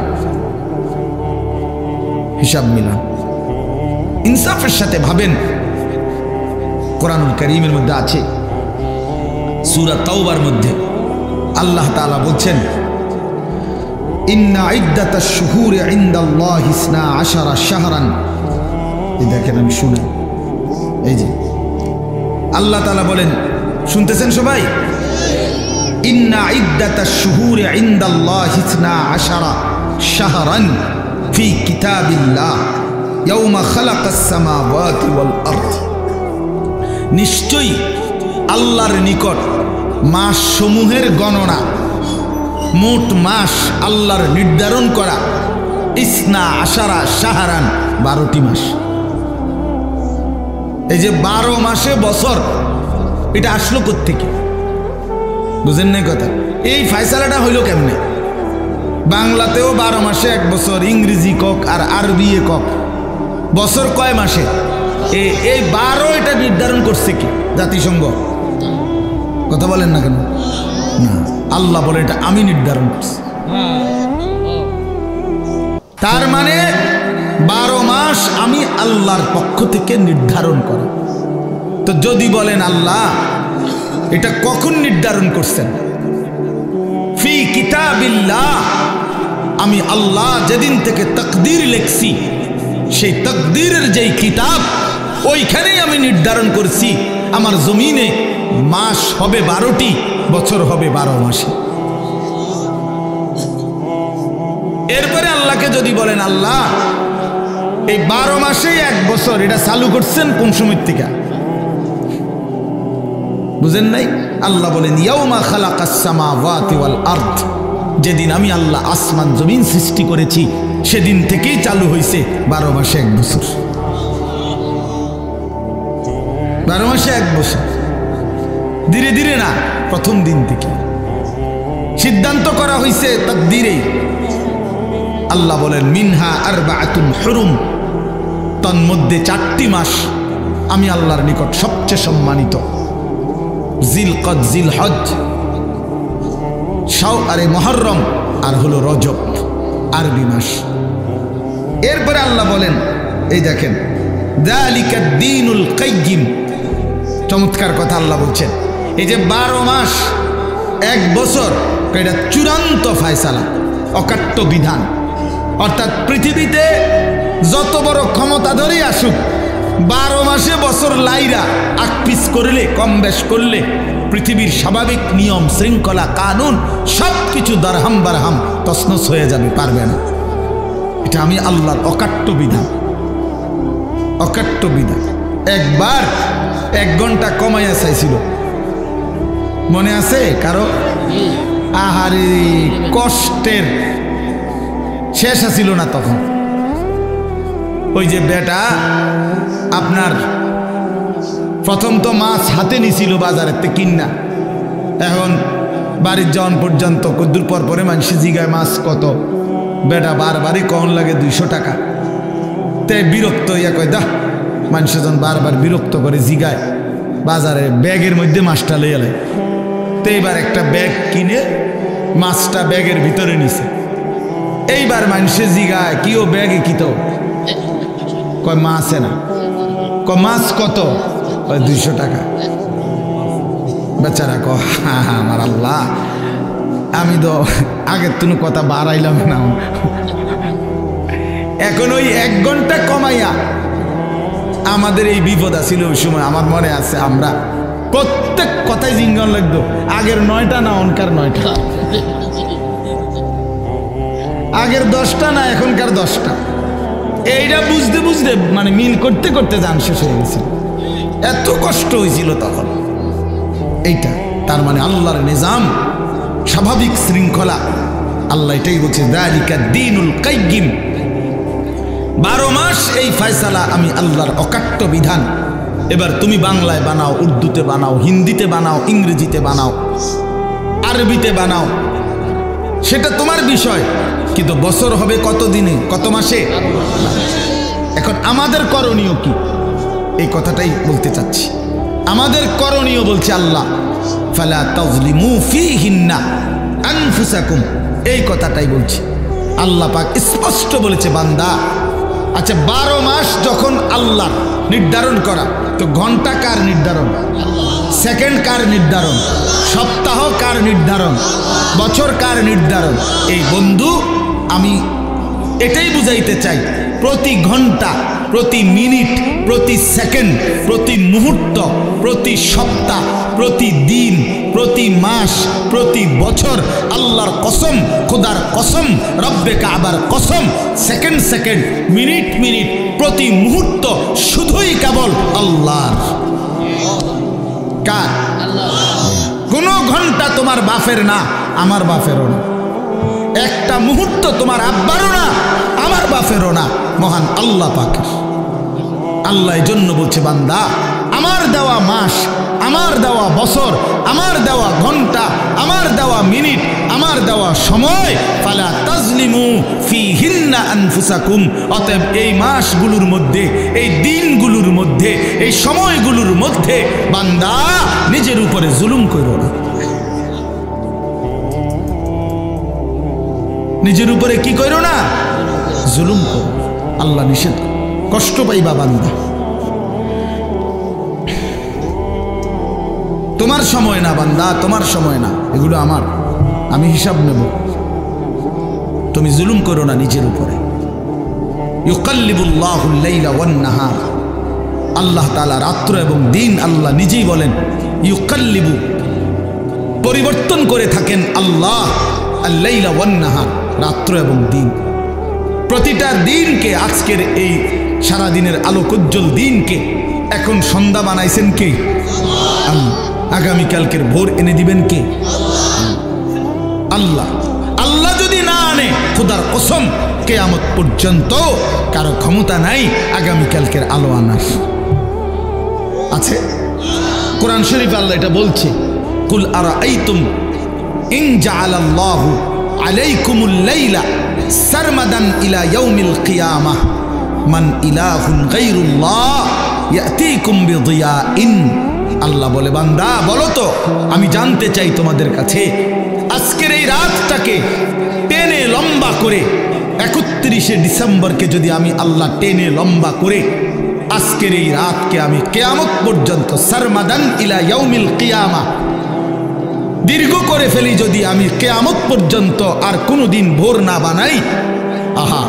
হিসাব মিলান, ইনসাফের সাথে ভাবেন। কোরআনুল কারীমের মধ্যে আছে, সূরা তাওবার মধ্যে আল্লাহ তাআলা বলছেন, ইন্না ইদ্দাতাশ শুহুরি ইনদাল্লাহি 12 শাহরান। এই দেখেন, আমি শুনি, এই যে আল্লাহ তাআলা বলেন, শুনতেছেন সবাই? ইন্না ইদ্দাতাশ শুহুরি ইনদাল্লাহি 12 শাহরান ফি কিতাবিল্লাহ ইয়াওমা খালাকাস সামাওয়াতি ওয়াল আরদ। নিশ্চয়ই আল্লাহর নিকট মাস সমূহের গণনা, মোট মাস আল্লাহর নির্ধারণ করা 12 শাহরান, 12টি মাস। এই যে 12 মাসে বছর, এটা আসলো কোত্থেকে? বুঝেন নাই কথা? এই ফায়সালাটা হইল কেমনে? বাংলাতেও 12 মাসে 1 বছর, ইংরেজি কক আর আরবি কক, বছর কয় মাসে? এই 12 এটা নির্ধারণ করছে কি? জাতিসংঘ? কথা বলেন না কেন? না, আল্লাহ বলে এটা আমি নির্ধারণ করছি। তার মানে 12 মাস আমি আল্লাহর পক্ষ থেকে নির্ধারণ করা। তো যদি বলেন আল্লাহ এটা কখন নির্ধারণ করছেন? ফি কিতাবিল্লাহ, আমি আল্লাহ যেদিন থেকে তাকদীর লিখছি, সেই তাকদীরের যেই কিতাব, ওইখানেই আমি নির্ধারণ করছি আমার জমিনে মাস হবে 12টি, বছর হবে 12 মাসে। এরপরে আল্লাহকে যদি বলেন আল্লাহ এই 12 মাসেই 1 বছর, এটা চালু করছেন কোন সময় থেকে? বুঝেন নাই? আল্লাহ বলেন ইয়াউমা খালাকাস সামাওয়াতি ওয়াল আরদ, যেদিন আমি আল্লাহ আসমান জমিন সৃষ্টি করেছি সেদিন থেকেই চালু হয়েছে 12 মাসে 1 বছর। 12 মাসে 1 বছর, ধীরে ধীরে না, প্রথম দিন থেকে সিদ্ধান্ত করা হয়েছে তাকদীরে। আল্লাহ বলেন মিনহা আরবাআতুন হুরুম, তন্মধ্যে 4টি মাস আমি আল্লাহর নিকট সবচেয়ে সম্মানিত, জিলকদ, জিলহজ, শাওয়ারে, মুহররম আর হলো রজব, আরবি মাস। এরপরে আল্লাহ বলেন, এই দেখেন যালিকাদ দীনুল কাইয়্যিম, চমৎকার কথা আল্লাহ বলছেন। এই যে 12 মাস 1 বছর, এটা চূড়ান্ত ফায়সালা, অকাট্য বিধান। অর্থাৎ পৃথিবীতে যত বড় ক্ষমতাধরই আসুক, 12 মাসে বছর লাইরা আকপিস করলে, কম বেশ করলে, পৃথিবীর স্বাভাবিক নিয়ম শৃঙ্খলা কানুন সব কিছু দরহাম বারহাম তছনছ হয়ে যাবে, পারবে না। এটা আমি আল্লাহর অকাট্য বিধান, অকাট্য বিধান। একবার 1 ঘন্টা কমাইয়া চাইছিল, মনে আছে কারো? আহারে কষ্টের শেষ আছিল না তখন। ওই যে বেটা আপনার প্রথম তো মাছ হাতে নিছিল বাজারের থেকে কিনা, এখন বাড়ির যাওয়ান পর্যন্ত কদ্দুর পর পরে মানুষে জিগায় মাছ কত, বেটা বারবারই কম লাগে 200 টাকা। তে বিরক্ত ইয়া কয় দা, মানুষে যখন বারবার বিরক্ত করে জিগায়, বাজারে ব্যাগের মধ্যে মাছটা লইয়া লাই। তো এইবার একটা ব্যাগ কিনে মাছটা ব্যাগের ভিতরে নিছে। এইবার মানুষে জিগায় কি ও ব্যাগে কি তো? কয় মাছে না। কয় মাছ কত? কয় 200 টাকা। বেচারা কয় হা হা আমার আল্লাহ, আমি তো আগের তুমি কথা বাড়াইলাম না, এখন ওই 1 ঘন্টা কমাইয়া আমাদের এই বিপদ আছিল। ওই সময় আমার মনে আছে, আমরা প্রত্যেক কথায় জিঙ্গন লাগতো, আগের 9টা না অনকার 9টা, আগের 10টা না এখনকার 10টা। এইটা বুঝতে বুঝতে মানে মিল করতে করতে জান শেষ হয়ে গেছে, এত কষ্ট হয়েছিল তখন। এইটা তার মানে আল্লাহর নিজাম, স্বাভাবিক শৃঙ্খলা। আল্লাহ এটাই বলছে যালিকা দীনুল কাইয়্যিম, 12 মাস এই ফয়সালা আমি আল্লাহর অকাট্য বিধান। এবার তুমি বাংলায় বানাও, উর্দুতে বানাও, হিন্দিতে বানাও, ইংরেজিতে বানাও, আরবিতে বানাও, সেটা তোমার বিষয়, কিন্তু বছর হবে কত দিনে, কত মাসে? এখন আমাদের করণীয় কি, এই কথাটাই বলতে চাচ্ছি। আমাদের করণীয় বলছে আল্লাহ, ফালা তাজলিমু ফীহিন্না আনফুসাকুম, এই কথাটাই বলছি। আল্লাহ পাক স্পষ্ট বলেছে, বান্দা আচ্ছা 12 মাস যখন আল্লাহ নির্ধারণ করা, তো ঘন্টা কার নির্ধারণ, সেকেন্ড কার নির্ধারণ, সপ্তাহ কার নির্ধারণ, বছর কার নির্ধারণ? এই বন্ধু আমি এটাই বুঝাইতে চাই, প্রতি ঘন্টা, প্রতি মিনিট, প্রতি সেকেন্ড, প্রতি মুহূর্ত, প্রতি সপ্তাহ, প্রতি দিন, প্রতি মাস, প্রতি বছর আল্লাহর কসম, খোদার কসম, রব্বে কাবার কসম, সেকেন্ড সেকেন্ড, মিনিট মিনিট, প্রতি মুহূর্ত শুধুই কেবল আল্লাহর। কার? কোন ঘন্টা তোমার বাপের না, আমার বাপেরও না। একটা মুহূর্ত তোমার আব্বারও না, আমার বাপেরও না, মহান আল্লাহ পাকের। আল্লাহ এই জন্য বলছে, বান্দা আমার দেওয়া মাস, আমার দেওয়া বছর, আমার দেওয়া ঘন্টা, আমার দেওয়া মিনিট, আমার দেওয়া সময়, ফালা তাজলিমু ফীহিন্না আনফুসাকুম, অতএব এই মাসগুলোর মধ্যে, এই দিনগুলোর মধ্যে, এই সময়গুলোর মধ্যে বান্দা নিজের উপরে জুলুম করো না। নিজের উপরে কি করো না, জুলুম করো। আল্লাহ নিষেধ, কষ্ট পাইবা বান্দা। তোমার সময় না বান্দা, তোমার সময় না, এগুলো আমার, আমি হিসাব নেব। তুমি জুলুম করো না নিজের উপরে। ইউকাল্লিবুল্লাহুল লাইলা ওয়ান নাহার, আল্লাহ তাআলা রাত্র এবং দিন আল্লাহ নিজেই বলেন, ইউকাল্লিবু, পরিবর্তন করে থাকেন আল্লাহ, আল লাইলা ওয়ান নাহার, রাত্র এবং দিন। প্রতিটা দিনকে, আজকের এই সারাদিনের আলোকোজ্জ্বল দিনকে এখন সন্ধ্যা বানাইছেন কে? আল্লাহ। আগামীকালকের ভোর এনে দিবেন কে? আল্লাহ। আল্লাহ যদি না আনে, খোদার কসম কিয়ামত পর্যন্ত কারো ক্ষমতা নাই আগামীকালকের আলো আনার। আছে কোরআন শরীফ আল্লাহ এটা বলছে, কুল আরাআইতুম ইন জাআলাল্লাহু আলাইকুমুল লাইলা সারমাদান ইলা ইয়াউমিল কিয়ামাহ মান ইলাহুন গায়রুল্লাহ ইয়াতিকুম বিদিয়াইন। আল্লাহ বলে, বান্দা বলো তো, আমি জানতে চাই তোমাদের কাছে, আজকের এই রাতটাকে টেনে লম্বা করে 31শে ডিসেম্বরকে যদি আমি আল্লাহ টেনে লম্বা করে আজকের এই রাতকে আমি কিয়ামত পর্যন্ত, সারমাদান ইলা ইয়াউমিল কিয়ামাহ, দীর্ঘ করে ফেলি যদি আমি কিয়ামত পর্যন্ত, আর কোনোদিন ভোর না বানাই। আহা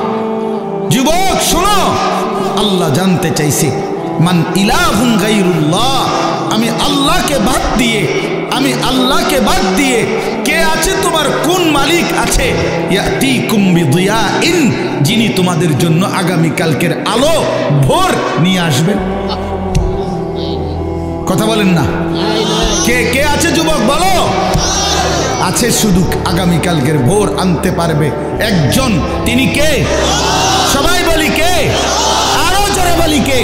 যুবক শোনো, আল্লাহ জানতে চাইছে, মান ইলাহুন গায়রুল্লাহ, আমি আল্লাহকে বাদ দিয়ে, আমি আল্লাহকে বাদ দিয়ে কে আছে, তোমার কোন মালিক আছে? ইয়াতিকুম বিদিয়াইন, যিনি তোমাদের জন্য আগামীকালকের আলো, ভোর নিয়ে আসবেন। কথা বলেন না, কে কে আছে যুবক বলো? আছে, শুধু আগামীকালকের ভোর আনতে পারবে একজন, তিনি কে? সবাই বলি কে? আরো জোরে বলি কে?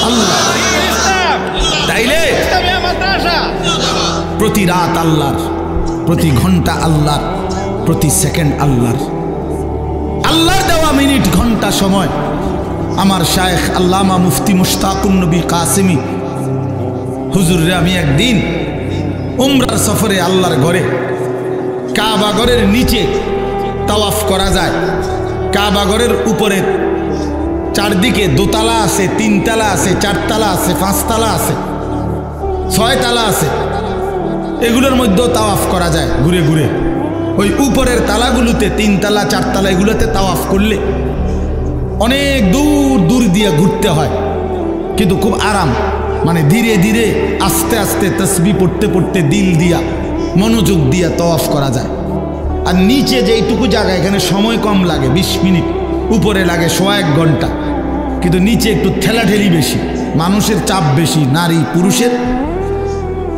আল্লাহ। তাইলে প্রতি রাত আল্লাহর, প্রতি ঘন্টা আল্লাহর, প্রতি সেকেন্ড আল্লাহর। আল্লাহর দেওয়া মিনিট, ঘন্টা, সময়। আমার শায়েখ আল্লামা মুফতি মুশতাকুন নবী কাসেমি হুজুররে আমি একদিন উমরার সফরে আল্লাহর ঘরে, কাবা ঘরের নিচে তাওয়াফ করা যায়, কাবা ঘরের উপরে চারদিকে দোতলা আছে, তিনতলা আছে, চারতলা আছে, পাঁচতলা আছে, ছয়তলা আছে, এগুলোর মধ্যেও তাওয়াফ করা যায় ঘুরে ঘুরে। ওই উপরের তালাগুলোতে, তিনতলা চারতলা, এগুলোতে তাওয়াফ করলে অনেক দূর দূর দিয়ে ঘুরতে হয়, কিন্তু খুব আরাম, মানে ধীরে ধীরে আস্তে আস্তে তসবিহ পড়তে পড়তে দিল দিয়া, মনোযোগ দিয়া তাওয়াফ করা যায়। আর নিচে যেইটুকু জায়গা, এখানে সময় কম লাগে, 20 মিনিট, উপরে লাগে 1.5 ঘন্টা, কিন্তু নিচে একটু ঠেলাঠেলি বেশি, মানুষের চাপ বেশি, নারী পুরুষের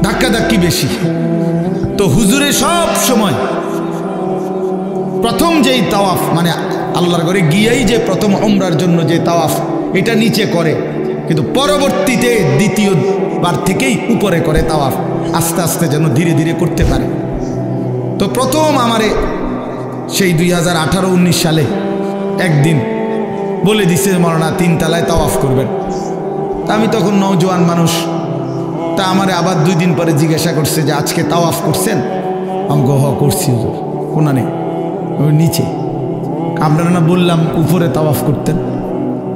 ধাক্কাধাক্কি বেশি। তো হুজুরে সব সময় প্রথম যেই তাওয়াফ, মানে আল্লাহর ঘরে গিয়েই যে প্রথম উমরার জন্য যে তাওয়াফ, এটা নিচে করে, কিন্তু পরবর্তীতে দ্বিতীয়বার থেকেই উপরে করে তাওয়াফ, আস্তে আস্তে যেন ধীরে ধীরে করতে পারে। তো প্রথম আমারে সেই 2018-19 সালে একদিন বলে দিছে মৌলানা 3 তলায় তাওয়াফ করবেন। তা আমি তখন নওজোয়ান মানুষ, তা আমারে আবার 2 দিন পরে জিজ্ঞাসা করছে যে আজকে তাওয়াফ করছেন? আমি হ করছি হুজুর। কোনা নেই, ওই নিচে। আপনারা না বললাম উপরে তাওয়াফ করতেন,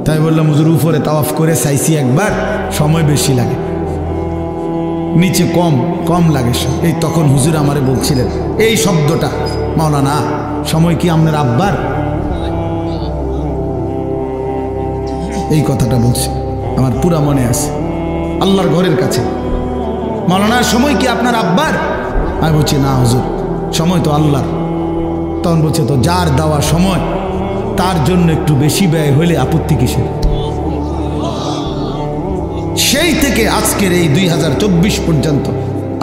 তাই বললাম হুজুর উপরে তাওয়াফ করে চাইছি একবার, সময় বেশি লাগে, নিচে কম কম লাগে। এই তখন হুজুর আমারে বলছিলেন এই শব্দটা, মাওলানা সময় কি আপনার আব্বার? এই কথাটা বলছি, আমার পুরা মনে আছে, আল্লাহর ঘরের কাছে। মাওলানা সময় কি আপনার আব্বার? আমি বলছি না হুজুর, সময় তো আল্লাহর। তখন বলছে তো যার দেওয়া সময় তার জন্য একটু বেশি ব্যয় হইলে আপত্তি কিসের? সেই থেকে আজকের এই 2024 পর্যন্ত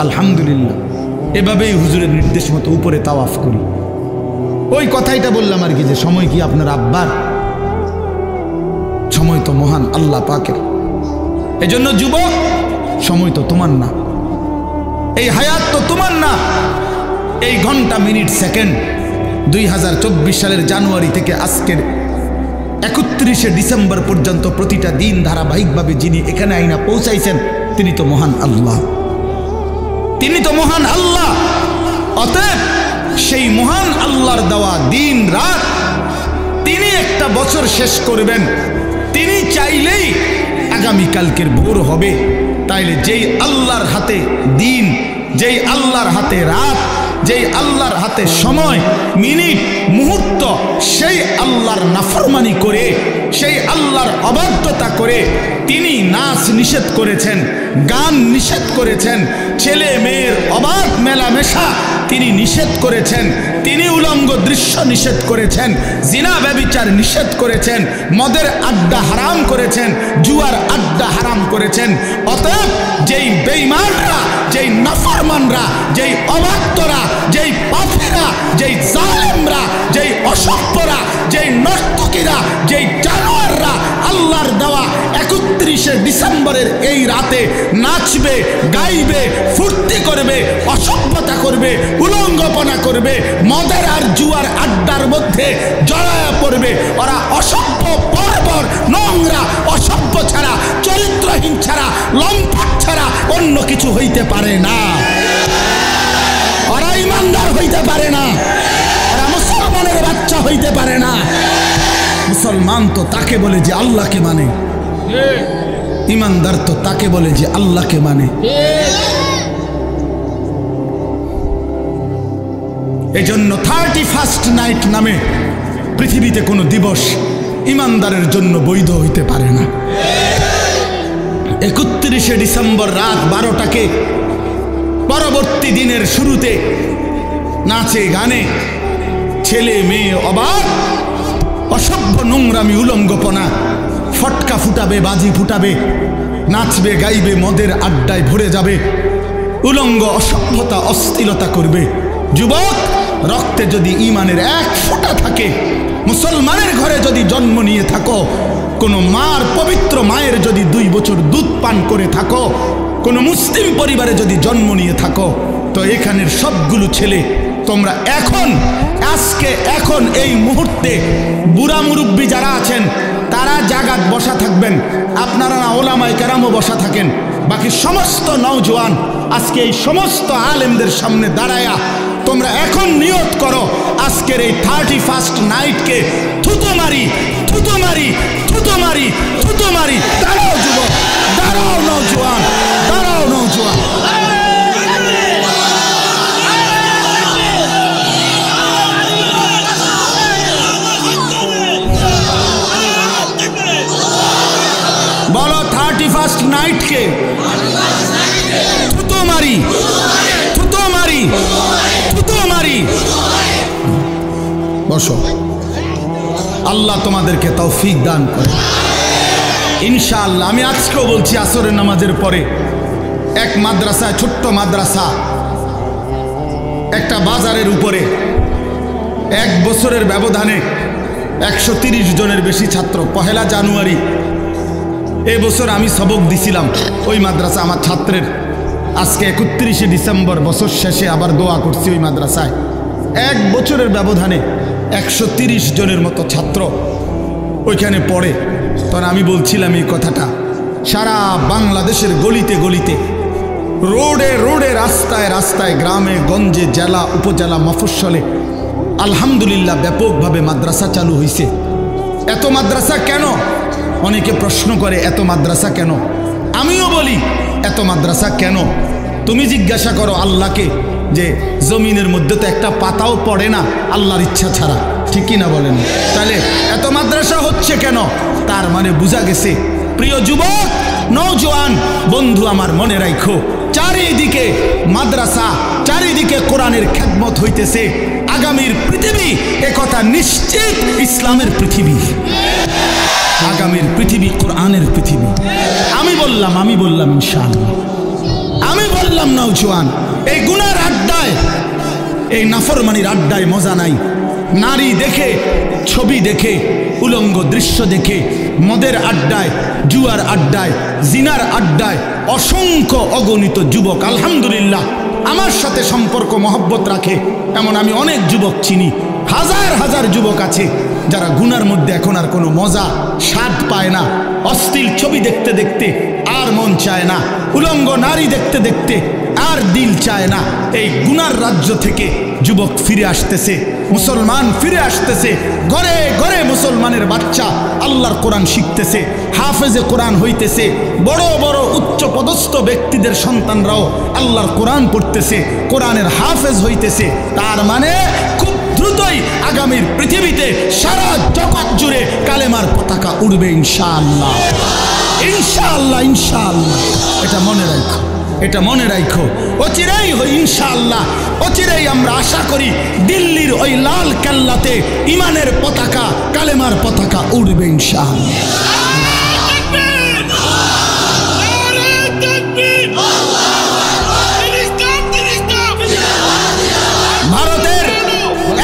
আলহামদুলিল্লাহ এভাবেই হুজুরের নির্দেশ মতো উপরে তাওয়াফ করি। ওই কথাইটা বললাম আর কি, যে সময় কি আপনার আব্বার? সময় তো মহান আল্লাহ পাকের। এজন্য যুবক, সময় তো তোমার না, এই হায়াত তো তোমার না। এই ঘন্টা মিনিট সেকেন্ড 2024 সালের জানুয়ারি থেকে আজকের 31শে ডিসেম্বর পর্যন্ত প্রতিটা দিন ধারাবাহিকভাবে যিনি এখানে আইনা পৌঁছাইছেন তিনি তো মহান আল্লাহ, তিনি তো মহান আল্লাহ। অতএব সেই মহান আল্লাহর দেওয়া দিন রাত, তিনি একটা বছর শেষ করবেন, তিনি চাইলেই আগামীকালকের ভোর হবে। তাইলে যেই আল্লাহর হাতে দিন, যেই আল্লাহর হাতে রাত, যেই আল্লাহর হাতে সময়, মিনিট, মুহূর্ত, সেই আল্লাহর নাফরমানি করে, সেই আল্লাহর অবাধ্যতা করে তিনি নাচ নিষেধ করেছেন, গান নিষেধ করেছেন, ছেলে মেয়ের অবাধ মেলামেশা তিনি নিষেধ করেছেন, তিনি উলঙ্গ দৃশ্য নিষেধ করেছেন, জিনা ব্যভিচার নিষেধ করেছেন, মদের আড্ডা হারাম করেছেন, জুয়ার আড্ডা হারাম করেছেন। অতএব যেই বেঈমানরা, যেই নাফরমানরা, যেই অবাধ্যরা, যেই পাপীরা, যেই জালেমরা, যেই অসভ্যরা, যেই নর্তকীরা, যেই জানোয়াররা আল্লাহর দেওয়া 31শে ডিসেম্বরের এই রাতে নাচবে, গাইবে, ফুর্তি করবে, অসভ্যতা করবে, উলঙ্গপনা করবে, মদের আর জুয়ার আড্ডার মধ্যে জড়ায়া পড়বে, ওরা অসভ্য, বর্বর, নোংরা, অসভ্য ছাড়া, চরিত্রহীন ছাড়া, লম্পট ছাড়া অন্য কিছু হইতে পারে না। ওরা ইমানদার হইতে পারে না, ওরা মুসলমানের বাচ্চা হইতে পারে না। মুসলমান তো তাকে বলে যে আল্লাহকে মানে, ইমানদার তো তাকে বলে যে আল্লাহকে মানে। এজন্য 31st নাইট নামে পৃথিবীতে কোনো দিবস ইমানদারের জন্য বৈধ হইতে পারে না। 31শে ডিসেম্বর রাত 12টাকে পরবর্তী দিনের শুরুতে নাচে গানে ছেলে মেয়ে অবাক, অসভ্য, নোংরামি, উলঙ্গপনা, ফটকা ফুটাবে, বাজি ফুটাবে, নাচবে, গাইবে, মদের আড্ডায় ভরে যাবে, উলঙ্গ, অসভ্যতা, অশ্লীলতা করবে। যুবক, রক্তে যদি ঈমানের এক ফোঁটা থাকে, মুসলমানের ঘরে যদি জন্ম নিয়ে থাকো, কোনো মার, পবিত্র মায়ের যদি 2 বছর দুধ পান করে থাকো, কোনো মুসলিম পরিবারে যদি জন্ম নিয়ে থাকো, তো এখানের সবগুলো ছেলে তোমরা এখন এই মুহূর্তে বুড়া মুরব্বী যারা আছেন তারা জাগাত বসা থাকবেন, আপনারা না ওলামায়ে কেরামও বসা থাকেন। বাকি সমস্ত নওজোয়ান আজকে এই সমস্ত আলেমদের সামনে দাঁড়ায়া তোমরা এখন নিয়ত করো, আজকের এই 31st নাইটকে থুতো মারি, থুতো মারি, থুতো মারি, থুতো মারি। দাঁড়াও যুবক, দাঁড়াও নওজোয়ান, দাঁড়াও নওজোয়ান। বলো 31st নাইটকে থুতো মারি, থুতো মারি, থুতো মারি। বসো, আল্লাহ তোমাদেরকে তৌফিক দান করে ইনশাআল্লাহ। আমি আজকেও বলছি, আসরের নামাজের পরে এক মাদ্রাসায়, ছোট্ট মাদ্রাসা, একটা বাজারের উপরে 1 বছরের ব্যবধানে 130 জনের বেশি ছাত্র 1 জানুয়ারি এবছর আমি সবক দিছিলাম ওই মাদ্রাসা আমার ছাত্রের। আজকে 31শে ডিসেম্বর, বছর শেষে আবার দোয়া করছি ওই মাদ্রাসায়। 1 বছরের ব্যবধানে 130 জনের মতো ছাত্র ওইখানে পড়ে। তখন আমি বলছিলাম এই কথাটা, সারা বাংলাদেশের গলিতে গলিতে, রোডে রোডে, রাস্তায় রাস্তায়, গ্রামে গঞ্জে, জেলা উপজেলা মফস্বলে আলহামদুলিল্লাহ ব্যাপকভাবে মাদ্রাসা চালু হয়েছে। এত মাদ্রাসা কেন? অনেকে প্রশ্ন করে এত মাদ্রাসা কেন? আমিও বলি এত মাদ্রাসা কেন? তুমি জিজ্ঞাসা করো আল্লাহকে যে জমিনের মধ্যে তো একটা পাতাও পড়ে না আল্লাহর ইচ্ছা ছাড়া, ঠিক কি না বলেন? তাহলে এত মাদ্রাসা হচ্ছে কেন? তার মানে বোঝা গেছে, প্রিয় যুবক নওজোয়ান বন্ধু আমার, মনে রাখো চারিদিকে মাদ্রাসা, চারিদিকে কোরআনের খেদমত হইতেছে। আগামীর পৃথিবী একথা নিশ্চিত ইসলামের পৃথিবী, আগামীর পৃথিবী কোরআনের পৃথিবী। আমি বললাম ইনশাআল্লাহ, আমি বললাম নওজোয়ান, এই গুনার আড্ডায়, এই নাফরমানির আড্ডায় মজা নাই। নারী দেখে, ছবি দেখে, উলঙ্গ দৃশ্য দেখে, মদের আড্ডায়, জুয়ার আড্ডায়, জিনার আড্ডায় অসংখ্য অগণিত যুবক আলহামদুলিল্লাহ আমার সাথে সম্পর্ক মহব্বত রাখে, এমন আমি অনেক যুবক চিনি। হাজার হাজার যুবক আছে যারা গুনার মধ্যে এখন আর কোনো মজা স্বাদ পায় না। অশ্লীল ছবি দেখতে দেখতে আর মন চায় না, উলঙ্গ নারী দেখতে দেখতে আর দিল চায় না। এই গুনার রাজ্য থেকে যুবক ফিরে আসতেছে, মুসলমান ফিরে আসতেছে। ঘরে ঘরে মুসলমানের বাচ্চা আল্লাহর কোরআন শিখতেছে, হাফেজে কোরআন হইতেছে। বড় বড় উচ্চ পদস্থ ব্যক্তিদের সন্তানরাও আল্লাহর কোরআন পড়তেছে, কোরআনের হাফেজ হইতেছে। তার মানে খুব দ্রুতই আগামীর পৃথিবীতে সারা জগৎ জুড়ে কালেমার পতাকা উড়বে ইনশাআল্লাহ, ইনশাআল্লাহ, ইনশাআল্লাহ। এটা মনে রাখো, এটা মনে রাখো। অচিরেই ইনশাআল্লাহ, অচিরেই আমরা আশা করি দিল্লির ওই লাল কেল্লাতে ইমানের পতাকা, কালেমার পতাকা উড়বে ইনশাআল্লাহ। ভারতের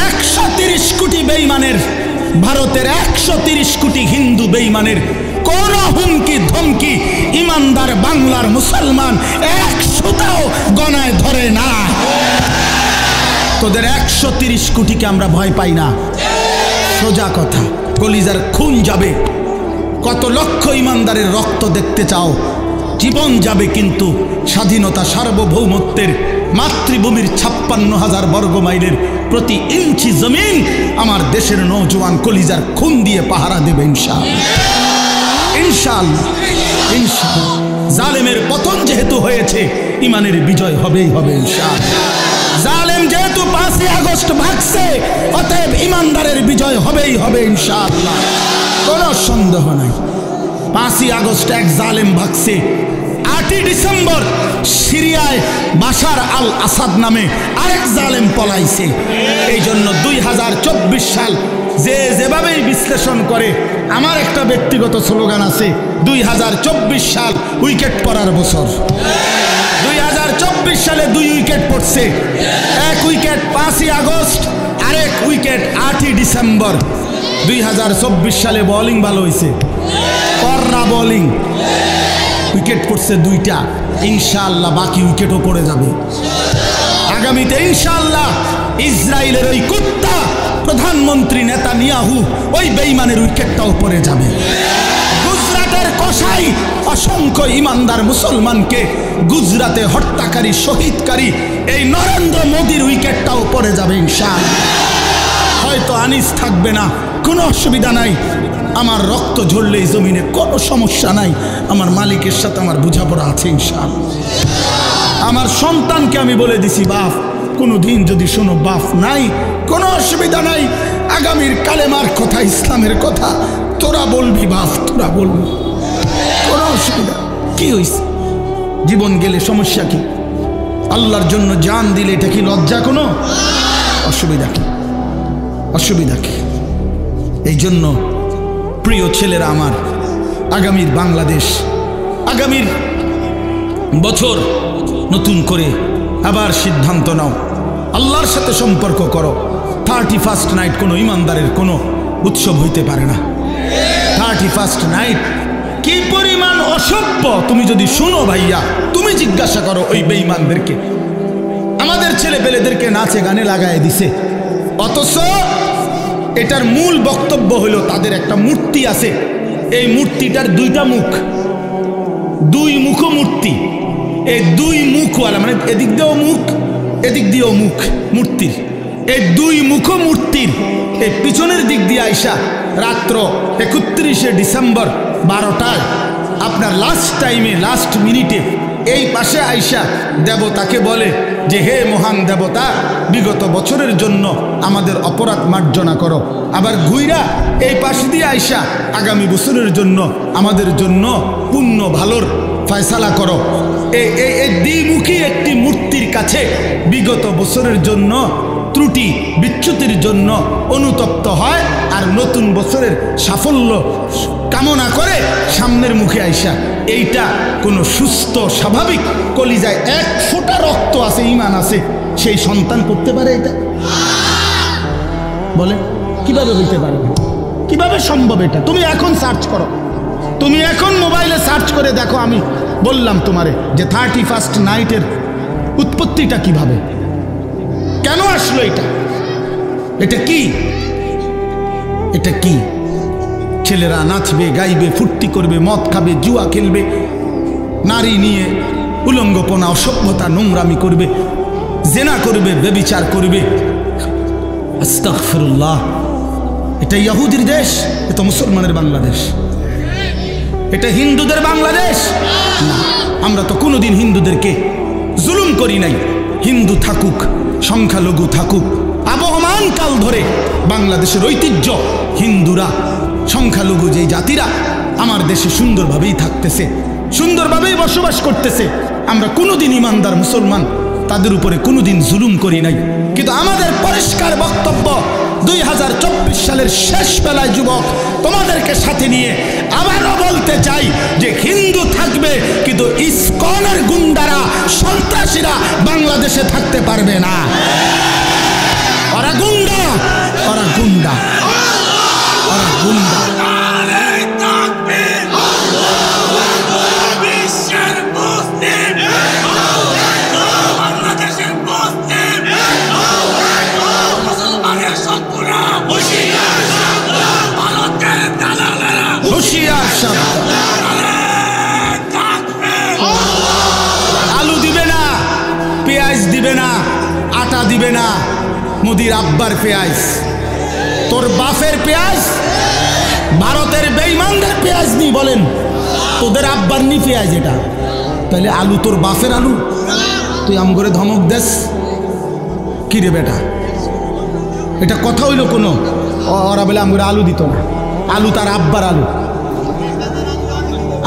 130 কোটি বেঈমানের, ভারতের 130 কোটি হিন্দু বেঈমানের কোন হুমকি ধমকি ইমানদার বাংলার মুসলমান 100টাও গণায় ধরে না। তোদের 130 কোটিকে আমরা ভয় পাই না, সোজা কথা। কলিজার খুন যাবে, কত লক্ষ ইমানদারের রক্ত দেখতে চাও? জীবন যাবে, কিন্তু স্বাধীনতা সার্বভৌমত্বের মাতৃভূমির 56,000 বর্গ মাইলের প্রতি ইঞ্চি জমিন আমার দেশের নওজোয়ান কলিজার খুন দিয়ে পাহারা দেবে ইনশাআল্লাহ, ইনশাআল্লাহ, ইনশাআল্লাহ। জালেমের পতন যেহেতু হয়েছে, ইমানের বিজয় হবেই হবে ইনশাআল্লাহ। জালেম যেহেতু 5ই আগস্ট ভাগছে, অতএব ইমানদারের বিজয় হবেই হবে ইনশাআল্লাহ, কোনো সন্দেহ নাই। 5ই আগস্ট এক জালেম ভাগছে, 8ই ডিসেম্বর সিরিয়ায় বাশার আল আসাদ নামে আরেক জালেম পলাইছে। এই জন্য 2024 সাল যে যেভাবেই বিশ্লেষণ করে, আমার একটা ব্যক্তিগত স্লোগান আছে, 2024 সাল উইকেট পড়ার বছর। 2024 সালে 2 উইকেট পড়ছে, এক উইকেট 5ই আগস্ট, আরেক উইকেট 8ই ডিসেম্বর। 2024 সালে বোলিং ভালো হয়েছে, কররা বোলিং, উইকেট পড়ছে 2টা। ইনশাআল্লাহ বাকি উইকেটও পড়ে যাবে আগামীতে ইনশাআল্লাহ। ইসরায়েলের ওই কুত্তা প্রধানমন্ত্রী নেতানিয়াহু, ওই বেঈমানের উইকেটটাও পড়ে যাবে। গুজরাটের কসাই অসংখ্য ইমানদার মুসলমানকে গুজরাতে হত্যাকারী, শহীদকারী এই নরেন্দ্র মোদীর উইকেটটাও পড়ে যাবে ইনশাআল্লাহ। হয়তো আনিস থাকবে না, কোনো অসুবিধা নাই। আমার রক্ত ঝরলে এই জমিনে কোনো সমস্যা নাই, আমার মালিকের সাথে আমার বোঝাপড়া আছে ইনশাআল্লাহ। আমার সন্তানকে আমি বলে দিছি, বাপ কোনো দিন যদি শোনো বাপ নাই, কোনো অসুবিধা নাই। আগামীর কালেমার কথা, ইসলামের কথা তোরা বলবি বাপ, তোরা বলবি, কোনো অসুবিধা। কি হয়েছে? জীবন গেলে সমস্যা কি? আল্লাহর জন্য জান দিলে এটা কি লজ্জা? কোনো অসুবিধা কি? অসুবিধা কি? এই জন্য প্রিয় ছেলেরা আমার, আগামীর বাংলাদেশ, আগামীর বছর নতুন করে আবার সিদ্ধান্ত নাও, আল্লাহর সাথে সম্পর্ক করো। 31st নাইট কোনো ইমানদারের কোনো উৎসব হইতে পারে না। 31st নাইট কি পরিমাণ অসভ্য তুমি যদি শুনো ভাইয়া, তুমি জিজ্ঞাসা করো ওই বেঈমানদেরকে। আমাদের ছেলে পেলেদেরকে নাচে গানে লাগায় দিছে, অথচ এটার মূল বক্তব্য হলো তাদের একটা মূর্তি আছে, এই মূর্তিটার দুইটা মুখ, দুই মুখ মূর্তি। এই দুই মুখওয়ালা মানে এদিক দিয়েও মুখ এদিক দিয়েও মুখ মূর্তির, এই দুই মুখ মূর্তির এই পিছনের দিক দিয়ে আইসা রাত্র 31শে ডিসেম্বর 12টায় আপনার লাস্ট টাইমে লাস্ট মিনিটে এই পাশে আইসা দেবতাকে বলে যে হে মহান দেবতা, বিগত বছরের জন্য আমাদের অপরাধ মার্জনা করো। আবার ঘুইরা এই পাশ দিয়ে আইসা আগামী বছরের জন্য আমাদের জন্য পুণ্য ভালোর ফয়সালা করো। এই দ্বিমুখী একটি মূর্তির কাছে বিগত বছরের জন্য ত্রুটি বিচ্যুতির জন্য অনুতপ্ত হয়, আর নতুন বছরের সাফল্য কামনা করে সামনের মুখে আইসা। এইটা কোনো সুস্থ স্বাভাবিক কলিজায় এক ফোঁটা রক্ত আছে, ঈমান আছে, সেই সন্তান করতে পারে এটা? বলে কিভাবে হইতে পারে? কিভাবে সম্ভব এটা? তুমি এখন সার্চ করো, তুমি এখন মোবাইলে সার্চ করে দেখো। আমি বললাম তোমারে যে 31st নাইটের উৎপত্তিটা কিভাবে, কেন আসলো এটা? এটা কি? এটা কি? ছেলেরা নাচবে, গাইবে, ফুর্তি করবে, মদ খাবে, জুয়া খেলবে, নারী নিয়ে উলঙ্গপনা, অসভ্যতা, নোংরামি করবে, জেনা করবে, ব্যভিচার করবে। আস্তাগফিরুল্লাহ। এটা ইহুদির দেশ, এটা মুসলমানের বাংলাদেশ, এটা হিন্দুদের বাংলাদেশ না। আমরা তো কোনোদিন হিন্দুদেরকে জুলুম করি নাই। হিন্দু থাকুক, সংখ্যালঘু থাকুক, আবহমান কাল ধরে বাংলাদেশের ঐতিহ্য, হিন্দুরা সংখ্যালঘু যে জাতিরা আমার দেশে সুন্দরভাবেই থাকতেছে, সুন্দরভাবেই বসবাস করতেছে। আমরা কোনোদিন ইমানদার মুসলমান তাদের উপরে কোনোদিন জুলুম করি নাই। কিন্তু আমাদের পরিষ্কার বক্তব্য 2024 সালের শেষ বেলায় যুবক তোমাদেরকে সাথে নিয়ে আবারও বলতে চাই যে হিন্দু থাকবে, কিন্তু ইসকনের গুন্ডারা, সন্ত্রাসীরা বাংলাদেশে থাকতে পারবে না। ওরা গুন্ডা, ওরা গুন্ডা, ওরা গুন্ডা। আলু দিবে না, পেঁয়াজ দিবে না, আটা দিবে না, মোদির আব্বার পেঁয়াজ, তোর বাপের পেঁয়াজ, ভারতের বেঈমানদের পেঁয়াজ নি। বলেন তোদের আব্বার নি পেঁয়াজ এটা? তাহলে আলু তোর বাপের আলু? তুই আম করে ধমক দেস কি রে বেটা? এটা কথা হইল কোনো? ওরা বলে আম করে আলু দিত না, আলু তার আব্বার আলু,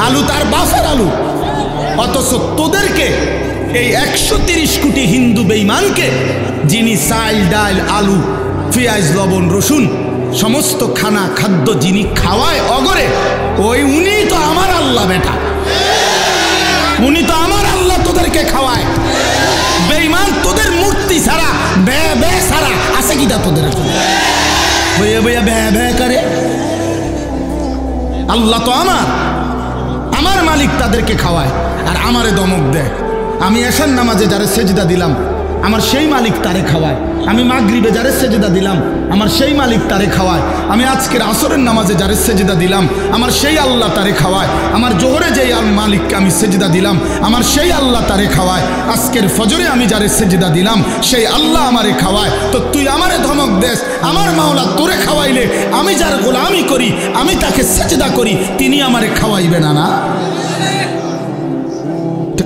আলু তার বাপের আলু। অথচ তোদেরকে এই 130 কোটি হিন্দু বেঈমানকে, যিনি চাল ডাল আলু পেঁয়াজ লবণ রসুন সমস্ত খানা খাদ্য যিনি খাওয়ায় অগরে, ওই উনি তো আমার আল্লাহ বেটা, উনি তো আমার আল্লাহ তোদেরকে খাওয়ায়। বেঈমান তোদের মূর্তি ছাড়া, বে বে ছাড়া আছে কিটা তোদের? বইয়া বইয়া বে বে করে। আল্লাহ তো আমার, আমার মালিক তাদেরকে খাওয়ায় আর আমারে দমক দেয়। আমি এশার নামাজে যারে সেজদা দিলাম আমার সেই মালিক তারে খাওয়ায়, আমি মাগরিবে যারে সেজদা দিলাম আমার সেই মালিক তারে খাওয়ায়, আমি আজকের আসরের নামাজে যারে সেজদা দিলাম আমার সেই আল্লাহ তারে খাওয়ায়, আমার জোহরে যেই মালিককে আমি সেজদা দিলাম আমার সেই আল্লাহ তারে খাওয়ায়, আজকের ফজরে আমি যারে সেজদা দিলাম সেই আল্লাহ আমারে খাওয়ায়। তো তুই আমারে ধমক দেস, আমার মাওলা তোরে খাওয়াইলে আমি যার গোলামি করি, আমি তাকে সেজদা করি, তিনি আমারে খাওয়াইবে না? না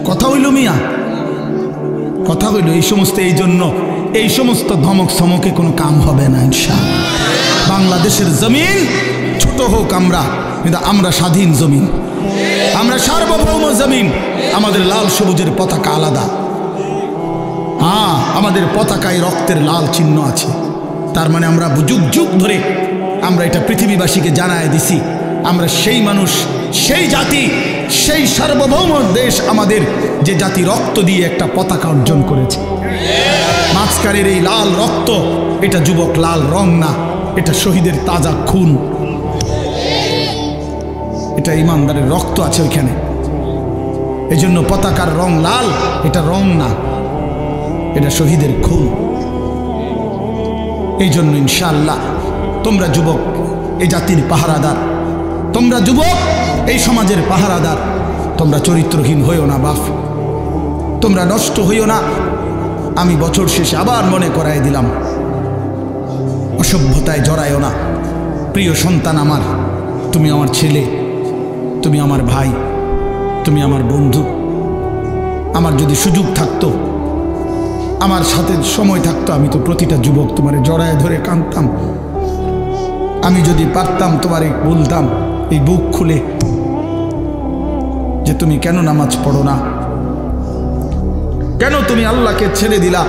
কথা হইল মিয়া, কথা হইল। এই সমস্ত, এই জন্য এই সমস্ত ধমক সমকে কোনো কাম হবে না ইনশাআল্লাহ। বাংলাদেশের জমিন ছোট হোক আমরা, কিন্তু আমরা স্বাধীন জমিন, আমরা সার্বভৌম জমিন। আমাদের লাল সবুজের পতাকা আলাদা। হ্যাঁ, আমাদের পতাকায় রক্তের লাল চিহ্ন আছে, তার মানে আমরা যুগ যুগ ধরে আমরা এটা পৃথিবীবাসীকে জানায় দিছি আমরা সেই মানুষ, সেই জাতি, সেই সার্বভৌম দেশ আমাদের, যে জাতি রক্ত দিয়ে একটা পতাকা অর্জন করেছে। মাঝখানের এই লাল রক্ত, এটা যুবক লাল রং না, এটা শহীদের তাজা খুন। এটা ইমানদারের রক্ত আছে ওইখানে। এই জন্য পতাকার রং লাল, এটা রং না, এটা শহীদের খুন। এই জন্য ইনশাআল্লাহ তোমরা যুবক এই জাতির পাহারাদার, তোমরা যুবক এই সমাজের পাহারাদার, তোমরা চরিত্রহীন হইও না বাপ, তোমরা নষ্ট হইও না। আমি বছর শেষে আবার মনে করাই দিলাম, অসভ্যতায় জড়ায়ও না। প্রিয় সন্তান আমার, তুমি আমার ছেলে, তুমি আমার ভাই, তুমি আমার বন্ধু। আমার যদি সুযোগ থাকতো, আমার সাথে সময় থাকতো, আমি তো প্রতিটা যুবক তোমারে জড়ায় ধরে কাঁদতাম। আমি যদি পারতাম তোমারে বলতাম এই বুক খুলে যে তুমি কেন নামাজ পড়ো না, কেন তুমি আল্লাহকে ছেড়ে দিলা।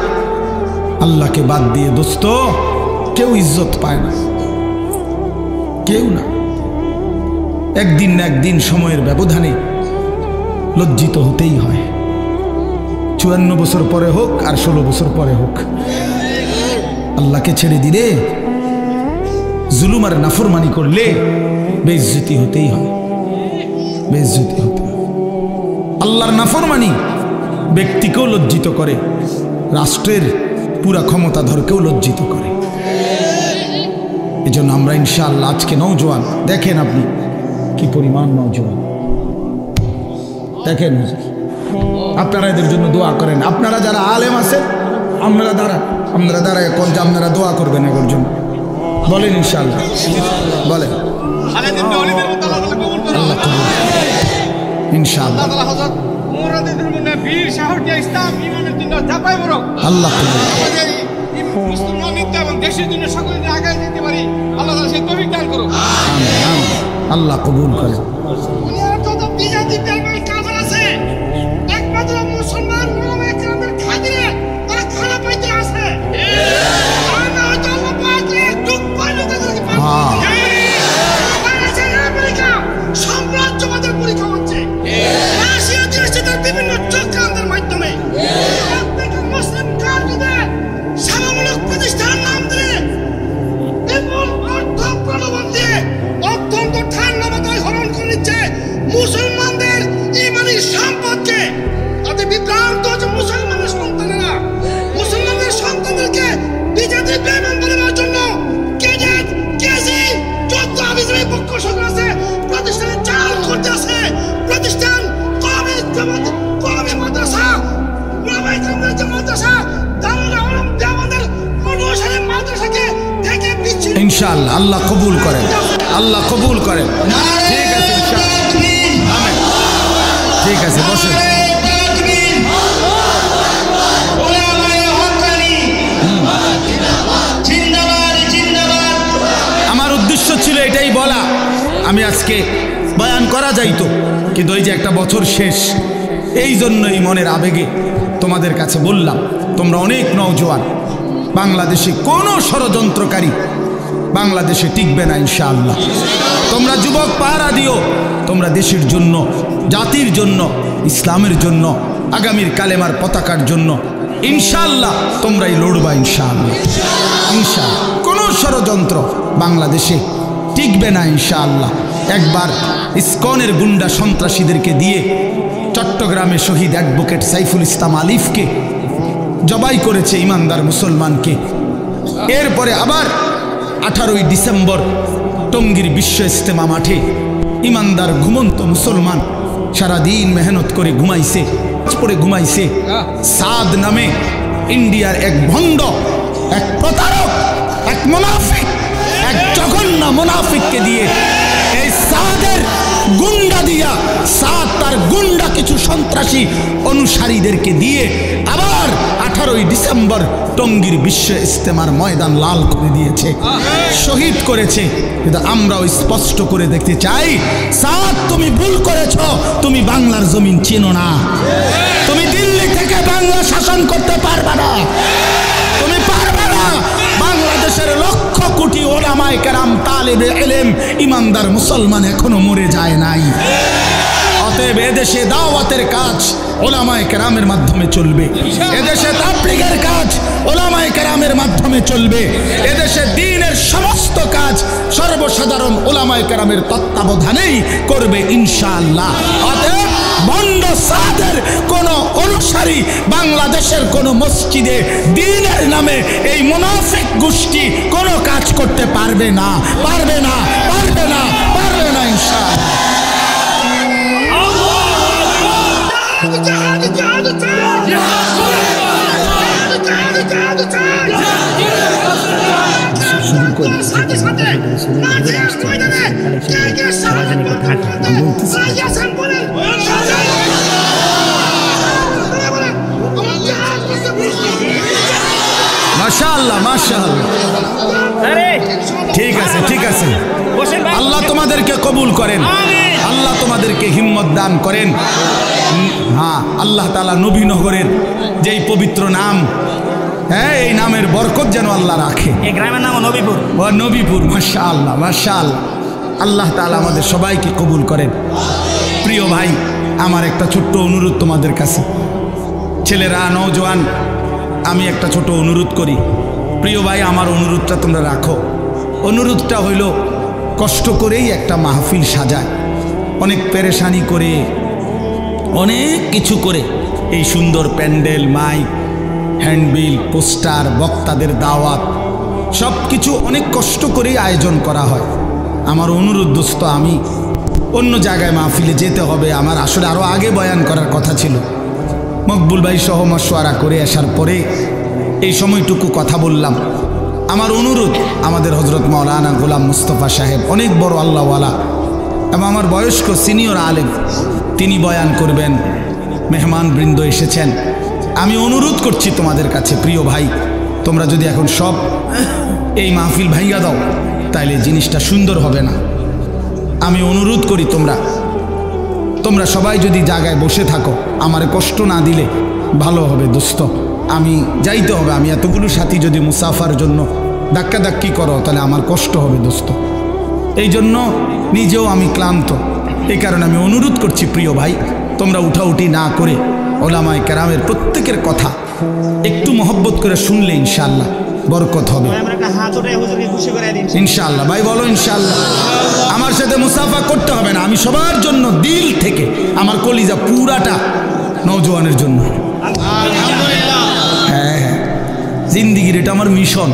আল্লাহকে বাদ দিয়ে দোস্ত কেউ ইজ্জত পায় না, কেউ না। একদিন না একদিন সময়ের ব্যবধানে লজ্জিত হতেই হয়। 54 বছর পরে হোক আর 16 বছর পরে হোক, আল্লাহকে ছেড়ে দিলে, জুলুম আর নাফরমানি করলে বেইজ্জতি হতেই হয়, বেইজ্জতি হতে হয়। আল্লাহর নাফরমানি ব্যক্তিকেও লজ্জিত করে, রাষ্ট্রের পুরা ক্ষমতাধরকেও লজ্জিত করে। এই জন্য আমরা ইনশাআল্লাহ আজকে নওজোয়ান, দেখেন আপনি কি পরিমাণ নওজোয়ান, দেখেন আপনারা এদের জন্য দোয়া করেন। আপনারা যারা আলেম আছেন আপনারা দাঁড়ায় কোন যে আপনারা দোয়া করবেন এর জন্য, বলেন ইনশাআল্লাহ, বলেন আল্লাহ কবুল ইনশাআল্লাহ, আল্লাহ আল্লাহ কবুল করে। মুসলমানদের ইমানি সম্পদকে তাদের বিভ্রান্ত মুসলমানের সন্তানেরা মুসলমানদের সন্তানদেরকে বিজাতি বেঈমান বানানোর জন্য ক্যাডেট কেজি যত আবিজারি পক্ষ সরকার আছে প্রতিষ্ঠানে চাল করতে আছে। প্রতিষ্ঠান কওমি জামাত, কওমি মাদ্রাসা, ওলামায়ে কেরামের যে মাদ্রাসা, দারুল উলুম দেওবন্দের অনুসারী মাদ্রাসাকে থেকে বিচ্ছিন্ন ইনশাআল্লাহ আল্লাহ কবুল করেন, আল্লাহ কবুল করেন। ঠিক আছে ইনশাআল্লাহ, ঠিক আছে বসেন। আমার উদ্দেশ্য ছিল এটাই বলা, আমি আজকে বয়ান করা যাইতো, কিন্তু ওই যে একটা বছর শেষ, এই জন্যই মনের আবেগে তোমাদের কাছে বললাম। তোমরা অনেক নওজোয়ান, বাংলাদেশে কোনো ষড়যন্ত্রকারী বাংলাদেশে টিকবে না ইনশাআল্লাহ। তোমরা যুবক পাহারা দিও, তোমরা দেশের জন্য, জাতির জন্য, ইসলামের জন্য, আগামীর কালেমার পতাকার জন্য ইনশাআল্লাহ তোমরাই লড়বা ইনশাআল্লাহ। ইনশাআল্লাহ কোনো ষড়যন্ত্র বাংলাদেশে টিকবে না ইনশাআল্লাহ। একবার ইসকনের গুন্ডা সন্ত্রাসীদেরকে দিয়ে চট্টগ্রামে শহীদ অ্যাডভোকেট সাইফুল ইসলাম আলিফকে জবাই করেছে ইমানদার মুসলমানকে। এরপরে আবার 18ই ডিসেম্বর টঙ্গীর বিশ্ব ইজতেমা মাঠে ইমানদার ঘুমন্ত মুসলমান সারাদিন মেহনত করে ঘুমাইছে, পরে ঘুমাইছে। সাদ নামে ইন্ডিয়ার এক ভণ্ড, এক প্রতারক, এক মুনাফিক, এক জঘন্য মুনাফিককে দিয়ে, এই সাদের গুন্ডা দিয়া, সাদ তার গুন্ডা কিছু সন্ত্রাসী অনুসারীদেরকে দিয়ে আবার 18ই ডিসেম্বর টঙ্গীর বিশ্ব ইজতেমার ময়দান লাল করে দিয়েছে, শহীদ করেছে। কিন্তু আমরাও স্পষ্ট করে দেখতে চাই, সাদ তুমি ভুল করেছ, তুমি বাংলার জমিন চেনো না, তুমি দিল্লি থেকে বাংলা শাসন করতে পারবে না, তুমি পারবে না। বাংলাদেশের লক্ষ কোটি ওলামায়ে কেরাম, তালেবে ইলম, ইমানদার মুসলমান এখনো মরে যায় নাই। অতএব এদেশে দাওয়াতের কাজ ওলামায়ে কেরামের মাধ্যমে চলবে, এদেশে তাবলীগের কাজ ওলামায়ে কেরামের মাধ্যমে চলবে, এদেশে দ্বীনের সমস্ত কাজ সর্বসাধারণ উলামায়ে কেরামের তত্ত্বাবধানেই করবে ইনশাআল্লাহ। অতএব ভণ্ড সাদের কোন অনুসারী বাংলাদেশের কোন মসজিদে দ্বীনের নামে এই মুনাফিক গোষ্ঠী কোনো কাজ করতে পারবে না, পারবে না, পারবে না, পারবে না ইনশাআল্লাহ। মাশাআল্লাহ, মাশাআল্লাহ, ঠিক আছে, ঠিক আছে। আল্লাহ তোমাদেরকে কবুল করেন, আল্লাহ তোমাদেরকে হিম্মত দান করেন। হ্যাঁ, আল্লাহ তাআলা নবীনগরের যেই পবিত্র নাম, হ্যাঁ, এই নামের বরকত যেন আল্লাহ রাখে। এই গ্রামের নাম নবীপুর। ও নবীপুর, মাশাআল্লাহ, মাশাআল্লাহ। আল্লাহ তাআলা আমাদের সবাইকে কবুল করেন। প্রিয় ভাই, আমার একটা ছোট্ট অনুরোধ তোমাদের কাছে, ছেলেরা, নওজোয়ান, আমি একটা ছোট অনুরোধ করি। প্রিয় ভাই, আমার অনুরোধটা তোমরা রাখো। অনুরোধটা হইল, কষ্ট করেই একটা মাহফিল সাজায়, অনেক পেরেশানি করে, অনেক কিছু করে এই সুন্দর প্যান্ডেল, মাইক, হ্যান্ডবিল, পোস্টার, বক্তাদের দাওয়াত, সব কিছু অনেক কষ্ট করেই আয়োজন করা হয়। আমার অনুরোধ দোস্ত, আমি অন্য জায়গায় মাহফিলে যেতে হবে, আমার আসলে আরও আগে বয়ান করার কথা ছিল। মকবুল ভাই সহ মশওয়ারা করে আসার পরে এই সময়টুকু কথা বললাম। আমার অনুরোধ, আমাদের হজরত মাওলানা গোলাম মুস্তফা সাহেব অনেক বড় আল্লাহওয়ালা এবং আমার বয়স্ক সিনিয়র আলেম, তিনি বয়ান করবেন, মেহমান বৃন্দ এসেছেন। আমি অনুরোধ করছি তোমাদের কাছে, প্রিয় ভাই, তোমরা যদি এখন সব এই মাহফিল ভাইয়া দাও, তাইলে জিনিসটা সুন্দর হবে না। আমি অনুরোধ করি, তোমরা সবাই যদি জায়গায় বসে থাকো, আমার কষ্ট না দিলে ভালো হবে দোস্ত। আমি যাইতে হবে, আমি এতগুলো সাথী যদি মুসাফার জন্য ধাক্কাধাক্কি করো, তাহলে আমার কষ্ট হবে দোস্ত। এই জন্য নিজেও আমি ক্লান্ত, এই কারণে আমি অনুরোধ করছি, প্রিয় ভাই, তোমরা উঠাউঠি না করে ওলামায়ে কেরামের প্রত্যেকের কথা একটু মহব্বত করে শুনলে ইনশাআল্লাহ বরকত হবে ইনশাআল্লাহ। ভাই বলো ইনশাআল্লাহ। আমার সাথে মুসাফা করতে হবে না, আমি সবার জন্য দিল থেকে, আমার কলিজা পুরাটা নওজোয়ানের জন্য। হ্যাঁ, হ্যাঁ, জিন্দিগির এটা আমার মিশন।